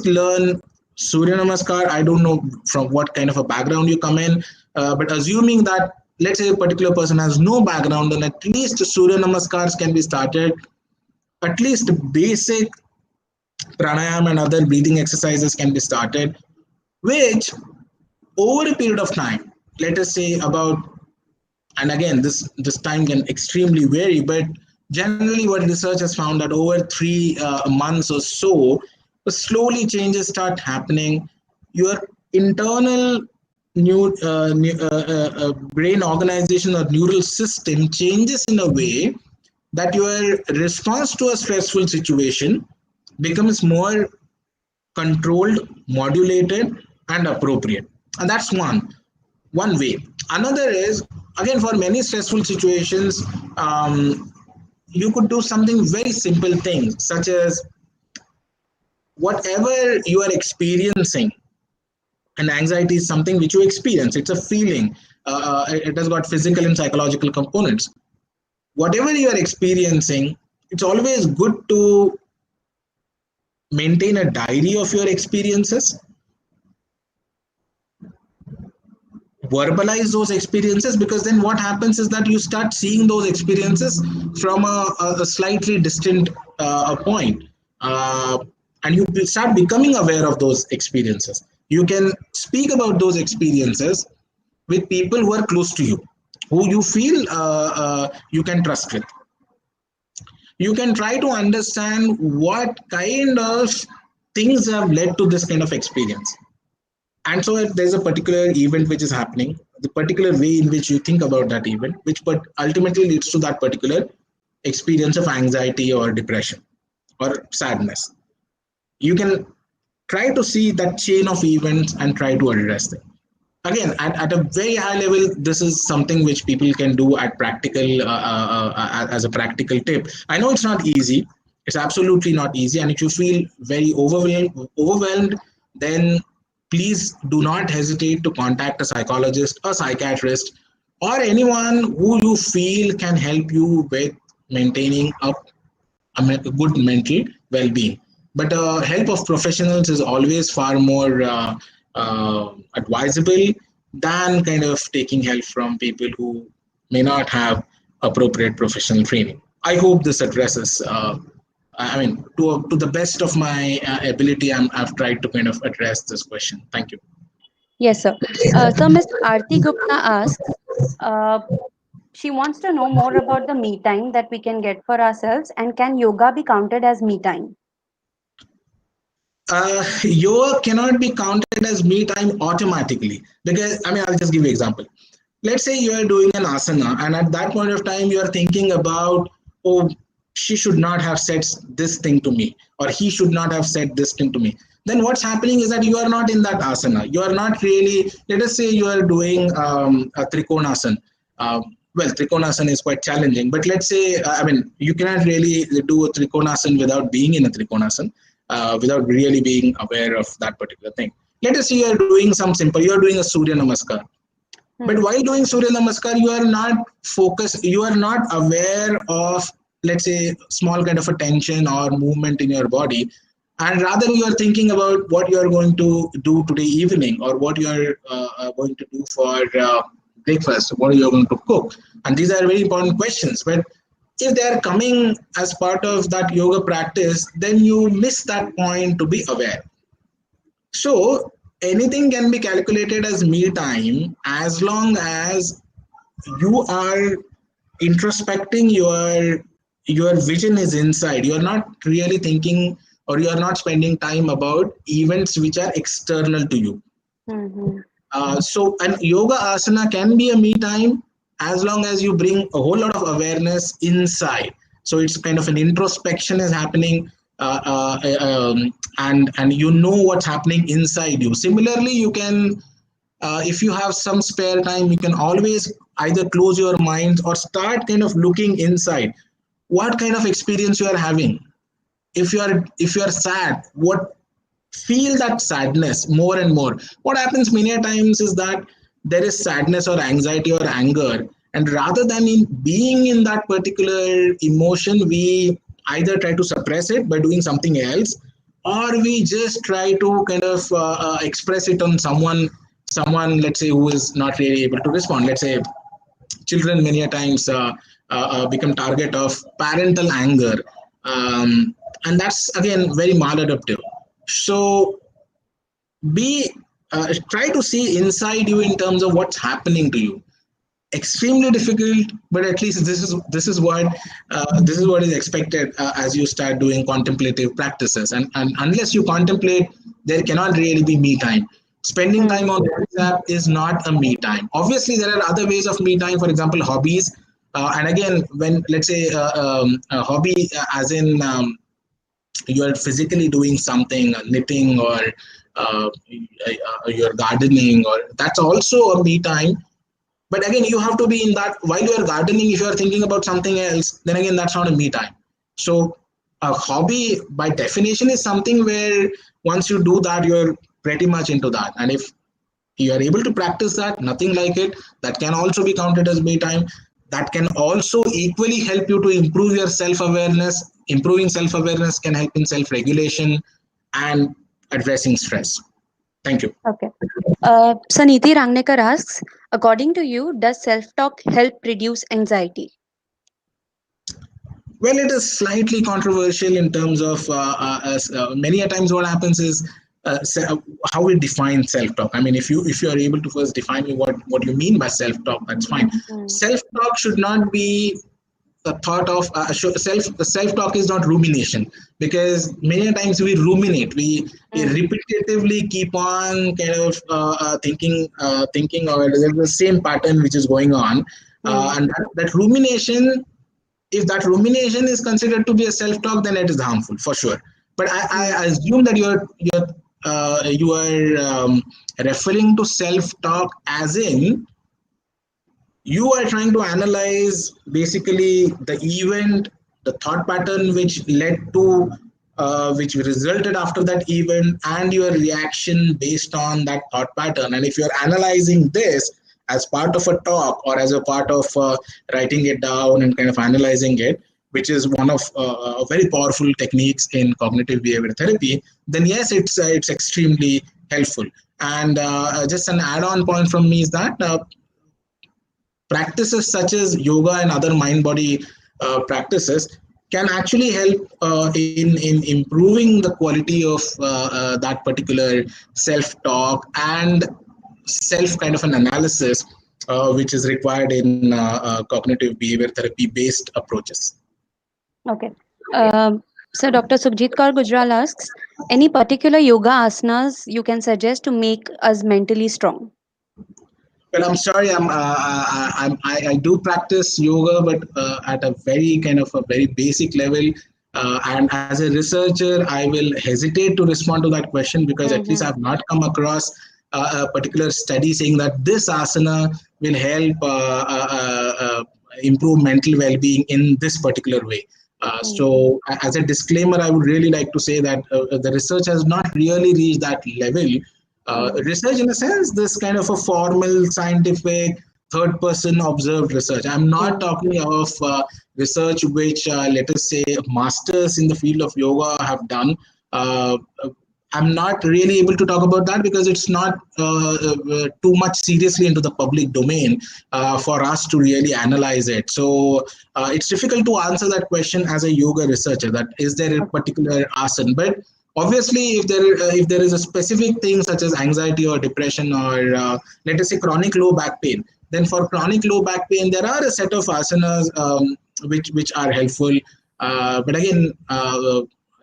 learn Surya Namaskar. I don't know from what kind of a background you come in, but assuming that, let's say, a particular person has no background, then at least Surya Namaskars can be started. At least basic pranayama and other breathing exercises can be started, which over a period of time, let us say about, and again, this time can extremely vary, but generally what research has found that over 3 months or so, slowly changes start happening. Your internal brain organization or neural system changes in a way that your response to a stressful situation becomes more controlled, modulated, and appropriate. And that's one way. Another is, again, for many stressful situations, you could do something very simple things, such as whatever you are experiencing. And anxiety is something which you experience. It's a feeling. It has got physical and psychological components. Whatever you are experiencing, it's always good to maintain a diary of your experiences, verbalize those experiences, because then what happens is that you start seeing those experiences from a slightly distant point, uh, and you start becoming aware of those experiences. You can speak about those experiences with people who are close to you, who you feel you can trust with. You can try to understand what kind of things have led to this kind of experience. And so if there's a particular event which is happening, the particular way in which you think about that event, which but ultimately leads to that particular experience of anxiety or depression or sadness, you can try to see that chain of events and try to address them. Again, at a very high level, this is something which people can do at practical as a practical tip. I know it's not easy. It's absolutely not easy. And if you feel very overwhelmed, then please do not hesitate to contact a psychologist, a psychiatrist, or anyone who you feel can help you with maintaining a good mental well-being. But help of professionals is always far more advisable than kind of taking help from people who may not have appropriate professional training. I hope this addresses. I mean, to the best of my ability, I've tried to kind of address this question. Thank you. Yes, sir. So Miss Aarti Gupta asks, uh, she wants to know more about the me time that we can get for ourselves, and can yoga be counted as me time? Yoga cannot be counted as me time automatically, because I mean, I'll just give you an example. Let's say you are doing an asana, and at that point of time you are thinking about, oh, she should not have said this thing to me, or he should not have said this thing to me. Then what's happening is that you are not in that asana. You are not really, let us say you are doing a trikonasana. Well, trikonasana is quite challenging, but let's say, I mean, you cannot really do a trikonasana without being in a trikonasana, without really being aware of that particular thing. Let us say you are doing some simple, you are doing a Surya Namaskar. But while doing Surya Namaskar, you are not focused, you are not aware of, let's say, small kind of a tension or movement in your body. And rather, you are thinking about what you are going to do today evening, or what you are going to do for breakfast, what you are going to cook. And these are very important questions. But if they are coming as part of that yoga practice, then you miss that point to be aware. So anything can be calculated as me time as long as you are introspecting your vision is inside. You are not really thinking, or you are not spending time about events which are external to you. Mm-hmm. So an yoga asana can be a me time as long as you bring a whole lot of awareness inside. So it's kind of an introspection is happening, and you know what's happening inside you. Similarly, you can, if you have some spare time, you can always either close your mind or start kind of looking inside. What kind of experience you are having? If you are sad, what, feel that sadness more and more. What happens many a times is that there is sadness or anxiety or anger, and rather than in being in that particular emotion, we either try to suppress it by doing something else, or we just try to kind of express it on someone, let's say, who is not really able to respond. Let's say children many a times become target of parental anger, and that's again very maladaptive. So be try to see inside you in terms of what's happening to you. Extremely difficult, but at least this is what is expected as you start doing contemplative practices. And unless you contemplate, there cannot really be me time. Spending time on WhatsApp is not a me time. Obviously there are other ways of me time, for example hobbies. And again, when, let's say, a hobby, as in, you are physically doing something, knitting, or you're gardening, or that's also a me time. But again, you have to be in that. While you are gardening, if you are thinking about something else, then again that's not a me time. So a hobby by definition is something where once you do that, you're pretty much into that. And if you are able to practice that, nothing like it, that can also be counted as me time. That can also equally help you to improve your self-awareness. Improving self-awareness can help in self-regulation and addressing stress. Thank you. Okay. Saniti Rangnekar asks, according to you, does self-talk help reduce anxiety? Well, it is slightly controversial in terms of many a times what happens is how we define self-talk. I mean, if you are able to first define me what you mean by self-talk, that's fine. Mm. Self-talk should not be the thought of self-talk is not rumination, because many times we ruminate, we repetitively keep on kind of thinking, or there's the same pattern which is going on, and that rumination, if that rumination is considered to be a self-talk, then it is harmful for sure. But I assume that you are referring to self-talk as in you are trying to analyze basically the event, the thought pattern which led to, which resulted after that event, and your reaction based on that thought pattern. And if you're analyzing this as part of a talk, or as a part of writing it down and kind of analyzing it, which is one of very powerful techniques in cognitive behavior therapy, then yes, it's extremely helpful. And just an add-on point from me is that practices such as yoga and other mind body practices can actually help in improving the quality of that particular self talk and self kind of an analysis which is required in cognitive behavior therapy based approaches. Okay. So Dr. Sukhjit Kaur Gujral asks, any particular yoga asanas you can suggest to make us mentally strong? Well, I'm sorry. I do practice yoga, but at a very kind of a very basic level. And as a researcher, I will hesitate to respond to that question, because at least I've not come across a particular study saying that this asana will help improve mental well-being in this particular way. So, as a disclaimer, I would really like to say that the research has not really reached that level. Research in a sense, this kind of a formal scientific third person observed research. I'm not talking of research which, let us say, masters in the field of yoga have done. I'm not really able to talk about that because it's not too much seriously into the public domain for us to really analyze it. So it's difficult to answer that question as a yoga researcher, that is there a particular asana. But Obviously, if there is a specific thing such as anxiety or depression or let us say chronic low back pain, then for chronic low back pain there are a set of asanas which are helpful. But again,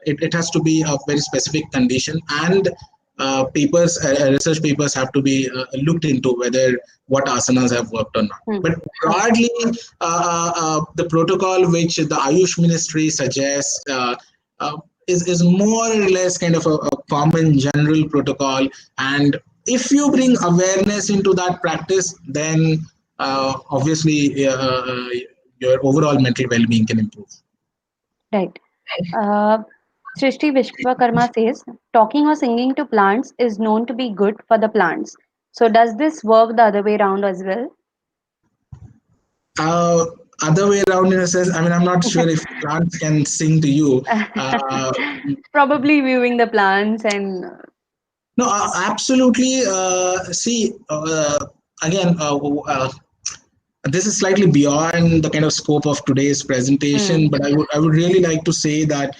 it has to be a very specific condition, and research papers have to be looked into whether what asanas have worked or not. Hmm. But Okay. broadly, the protocol which the Ayush Ministry suggests uh, is more or less kind of a common general protocol. And if you bring awareness into that practice, then obviously your overall mental well-being can improve. Right. Uh, Srishti Vishwakarma says, talking or singing to plants is known to be good for the plants. So does this work the other way around as well? Uh, Other way around in a sense, I mean, I'm not sure if plants can sing to you. Uh, Probably viewing the plants and no, absolutely. See, again, this is slightly beyond the kind of scope of today's presentation, mm, but I would really like to say that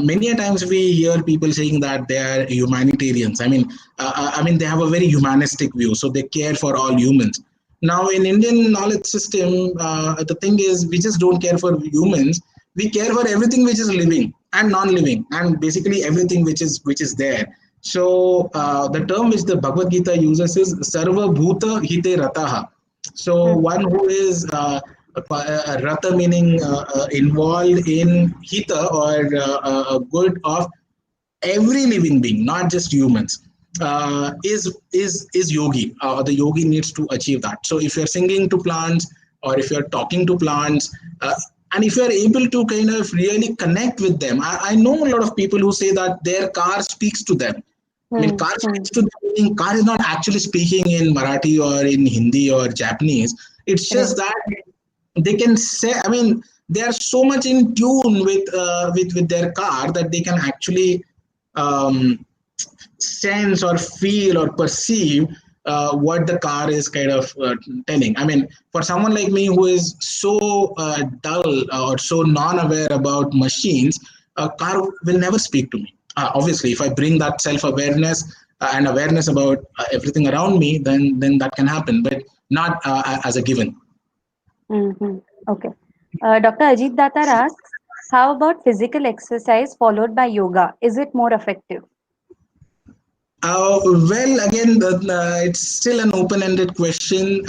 many a times we hear people saying that they are humanitarians. I mean they have a very humanistic view, so they care for all humans. Now in Indian knowledge system, the thing is we just don't care for humans. We care for everything which is living and non-living, and basically everything which is there. So the term which the Bhagavad Gita uses is Sarva Bhuta Hite Rataha. So mm, one who is rata meaning involved in hita or good of every living being, not just humans, is yogi. The yogi needs to achieve that. So if you're singing to plants or if you're talking to plants, and if you're able to kind of really connect with them, I know a lot of people who say that their car speaks to them. I mean, mm, car mm, speaks to them, meaning car is not actually speaking in Marathi or in Hindi or Japanese. It's right. just that they can say, I mean, they are so much in tune with their car that they can actually um, sense or feel or perceive what the car is kind of telling. I mean, for someone like me who is so dull or so non-aware about machines, a car will never speak to me. Obviously, if I bring that self-awareness and awareness about everything around me, then that can happen, but not as a given. Hmm. Okay. Dr. Ajit Datar asks, how about physical exercise followed by yoga? Is it more effective? Well, again, it's still an open-ended question.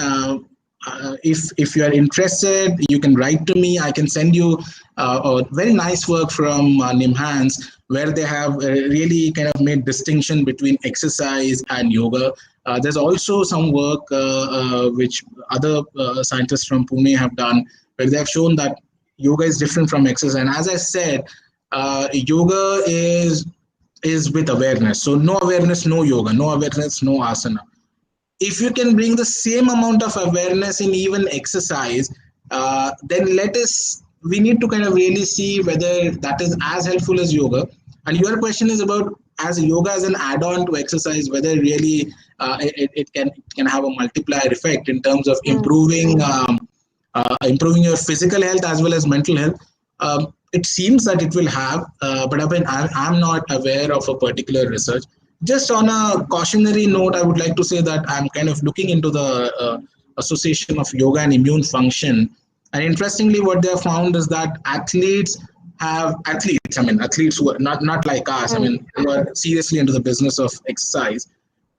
If you are interested, you can write to me. I can send you a very nice work from Nimhans, where they have really kind of made distinction between exercise and yoga. There's also some work which other scientists from Pune have done, where they have shown that yoga is different from exercise. And as I said, yoga is with awareness. So no awareness, no yoga, no awareness, no asana. If you can bring the same amount of awareness in even exercise, then we need to kind of really see whether that is as helpful as yoga. And your question is about as yoga as an add-on to exercise, whether really it can have a multiplier effect in terms of Mm, improving your physical health as well as mental health. It seems that it will have, but I'm not aware of a particular research. Just on a cautionary note, I would like to say that I'm kind of looking into the association of yoga and immune function. And interestingly, what they have found is that athletes who are not like us, I mm, mean, who are seriously into the business of exercise,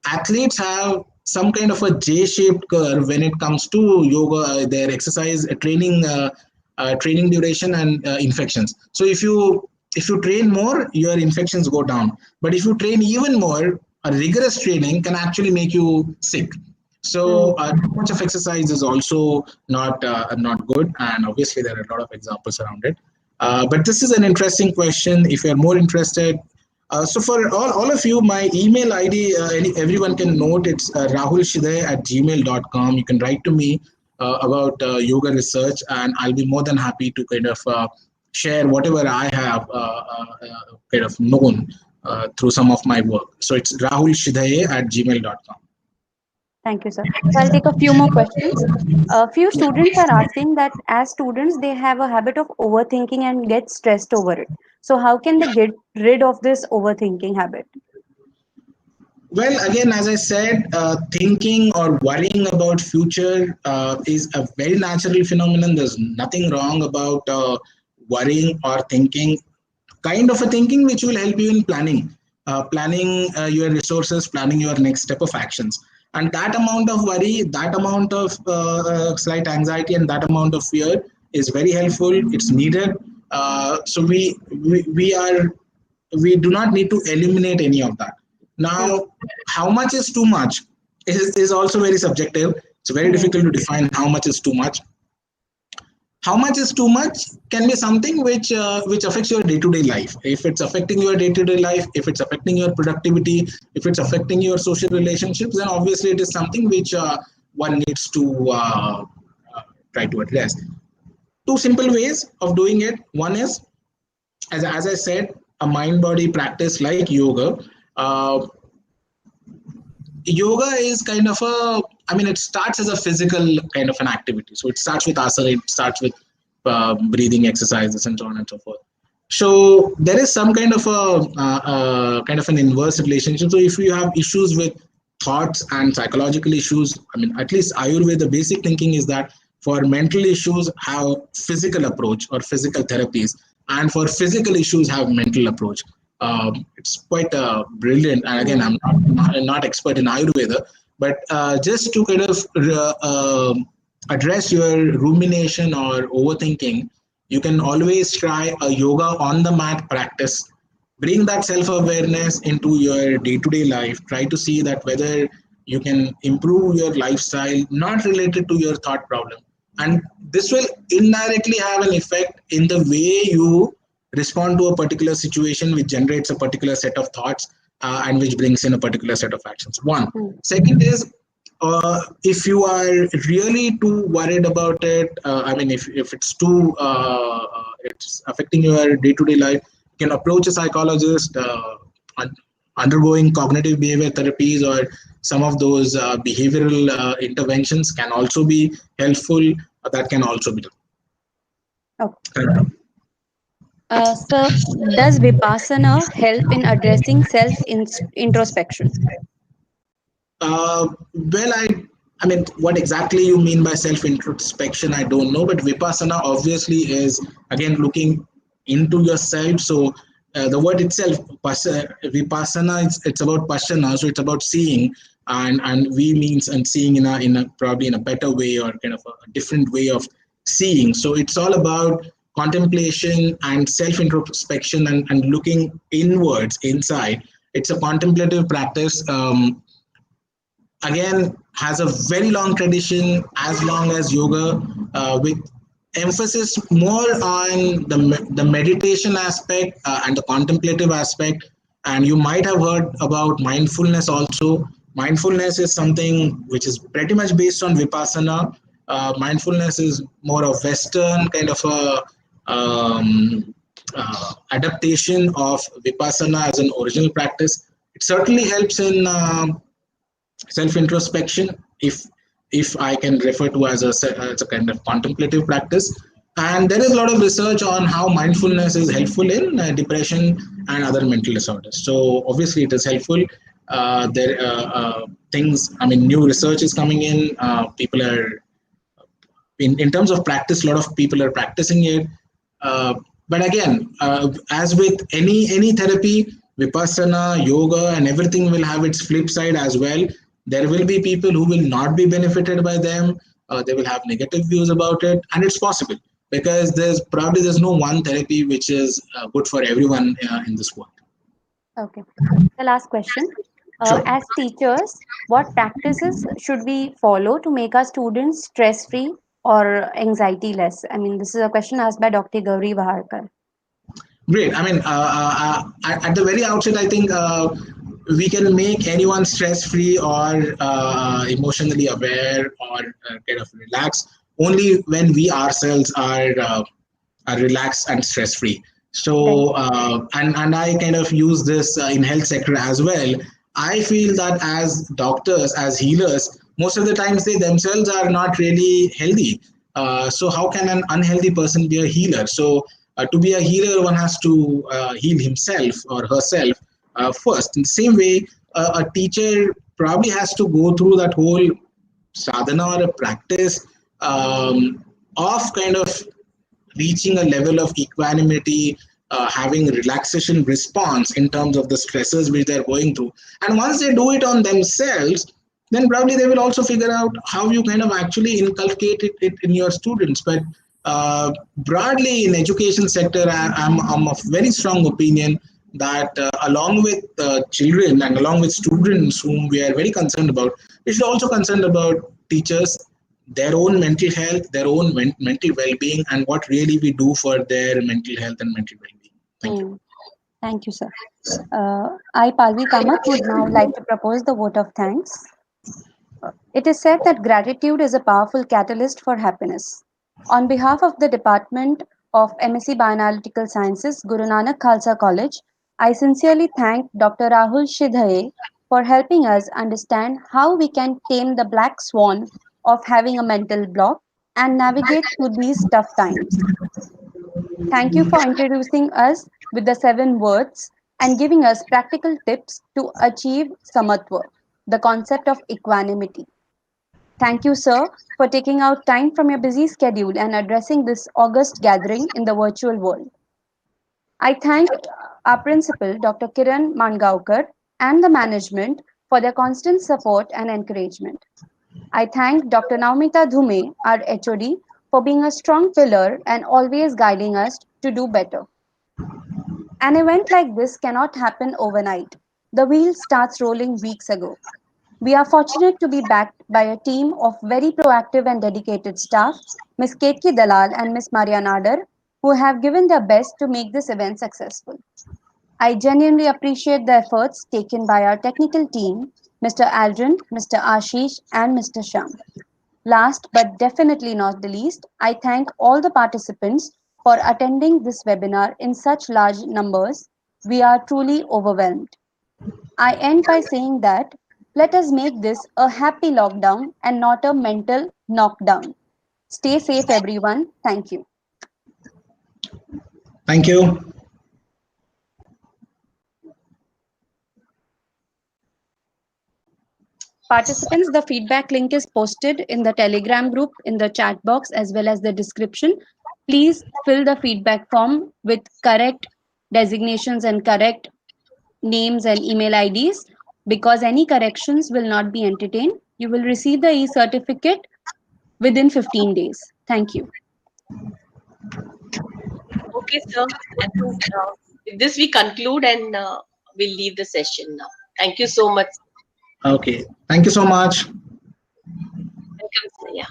athletes have some kind of a J-shaped curve when it comes to yoga, their exercise training duration and infections. So if you train more, your infections go down. But if you train even more, a rigorous training can actually make you sick. So mm. too much of exercise is also not good, and obviously there are a lot of examples around it. But this is an interesting question. If you're more interested, so for all of you, my email ID, everyone can note, it's rahulshidhaye at gmail.com. You can write to me about yoga research, and I'll be more than happy to kind of share whatever I have kind of known through some of my work. So it's rahulshidhaye at gmail.com. Thank you, sir. So I'll take a few more questions. A few students are asking that as students, they have a habit of overthinking and get stressed over it. So how can they get rid of this overthinking habit? Well, again, as I said, thinking or worrying about future is a very natural phenomenon. There's nothing wrong about worrying or thinking, kind of a thinking which will help you in planning your resources, planning your next step of actions. And that amount of worry, that amount of slight anxiety, and that amount of fear is very helpful. It's needed. So we do not need to eliminate any of that. Hmm. Now, how much is too much is also very subjective. It's very Right. difficult to define how much is too much. How much is too much can be something which affects your day-to-day life. If it's affecting your day-to-day life, if it's affecting your productivity, if it's affecting your social relationships, then obviously it is something which one needs to try to address. Two simple ways of doing it. One is, as I said, a mind body practice like yoga. uh, Yoga is kind of a, I mean, it starts as a physical kind of an activity. So it starts with asana, it starts with breathing exercises and so on and so forth. So there is some kind of kind of an inverse relationship. So if you have issues with thoughts and psychological issues, I mean, at least Ayurveda, the basic thinking is that for mental issues have physical approach or physical therapies, and for physical issues have mental approach. It's quite brilliant. And again, Hmm. I'm not expert in Ayurveda, but just to kind of address your rumination or overthinking, you can always try a yoga on the mat practice. Bring that self awareness into your day to day life. Try to see that whether you can improve your lifestyle, not related to your thought problem. And this will indirectly have an effect in the way you respond to a particular situation, which generates a particular set of thoughts and which brings in a particular set of actions. One. Hmm. Second is, if you are really too worried about it, I mean, if it's too, it's affecting your day to day life, you can approach a psychologist. Undergoing cognitive behavior therapies or some of those behavioral interventions can also be helpful. That can also be Okay. done. So does Vipassana help in addressing self introspection? Well, I mean, what exactly you mean by self introspection, I don't know. But Vipassana obviously is again looking into yourself. So the word itself, Vipassana, it's about Pasana, so it's about seeing, and we means and seeing in a probably in a better way or kind of a different way of seeing. So it's all about contemplation and self introspection and looking inwards, inside. It's a contemplative practice. Again, has a very long tradition, as long as yoga, with emphasis more on the meditation aspect and the contemplative aspect. And you might have heard about mindfulness also. Mindfulness is something which is pretty much based on Vipassana. Mindfulness is more of Western kind of a adaptation of Vipassana as an original practice. It certainly helps in self introspection, if I can refer to as a kind of contemplative practice. And there is a lot of research on how mindfulness is helpful in depression and other mental disorders. So obviously it is helpful. There things, I mean, new research is coming in. People are in terms of practice, a lot of people are practicing it. But again, as with any therapy, Vipassana, yoga, and everything will have its flip side as well. There will be people who will not be benefited by them. They will have negative views about it, and it's possible because there's no one therapy which is good for everyone in this world. Okay. The last question. Sure. As teachers, what practices should we follow to make our students stress free or anxiety less? I mean, this is a question asked by Dr. Gauri Baharkar. Great. I mean, at the very outset, I think we can make anyone stress-free or emotionally aware or kind of relaxed only when we ourselves are relaxed and stress-free. Right. So, and I kind of use this in health sector as well. I feel that as doctors, as healers, most of the times they themselves are not really healthy. So how can an unhealthy person be a healer? So To be a healer, one has to heal himself or herself first. In the same way, a teacher probably has to go through that whole sadhana or a practice of kind of reaching a level of equanimity, having relaxation response in terms of the stresses which they're going through. And once they do it on themselves, then probably they will also figure out how you kind of actually inculcate it in your students. But broadly in education sector, I'm of very strong opinion that along with children and along with students whom we are very concerned about, we should also concerned about teachers, their own mental health, their own mental well-being, and what really we do for their mental health and mental well-being. Thank you. Hmm. Thank you, sir. I, Palvi Kamath, would now like to propose the vote of thanks. It is said that gratitude is a powerful catalyst for happiness. On behalf of the Department of M.Sc. Bioanalytical Sciences, Guru Nanak Khalsa College, I sincerely thank Dr. Rahul Shidhaye for helping us understand how we can tame the black swan of having a mental block and navigate through these tough times. Thank you for introducing us with the 7 words and giving us practical tips to achieve samatva, the concept of equanimity. Thank you, sir, for taking out time from your busy schedule and addressing this August gathering in the virtual world. I thank our principal, Dr. Kiran Mangaonkar, and the management for their constant support and encouragement. I thank Dr. Naumita Dhume, our HOD, for being a strong pillar and always guiding us to do better. An event like this cannot happen overnight. The wheel starts rolling weeks ago. We are fortunate to be backed by a team of very proactive and dedicated staff, Ms. Ketki Dalal and Ms. Maria Nadar, who have given their best to make this event successful. I genuinely appreciate the efforts taken by our technical team, Mr. Aldrin, Mr. Ashish, and Mr. Sham. Last but definitely not the least, I thank all the participants for attending this webinar in such large numbers. We are truly overwhelmed. I end by saying that let us make this a happy lockdown and not a mental knockdown. Stay safe, everyone. Thank you. Thank you. Participants, the feedback link is posted in the Telegram group in the chat box as well as the description. Please fill the feedback form with correct designations and correct names and email IDs because any corrections will not be entertained. You will receive the e-certificate within 15 days. Thank you. Okay, sir. I think with this we conclude and we'll leave the session now. Thank you so much. Okay. Thank you so much. Welcome, sir. Yeah.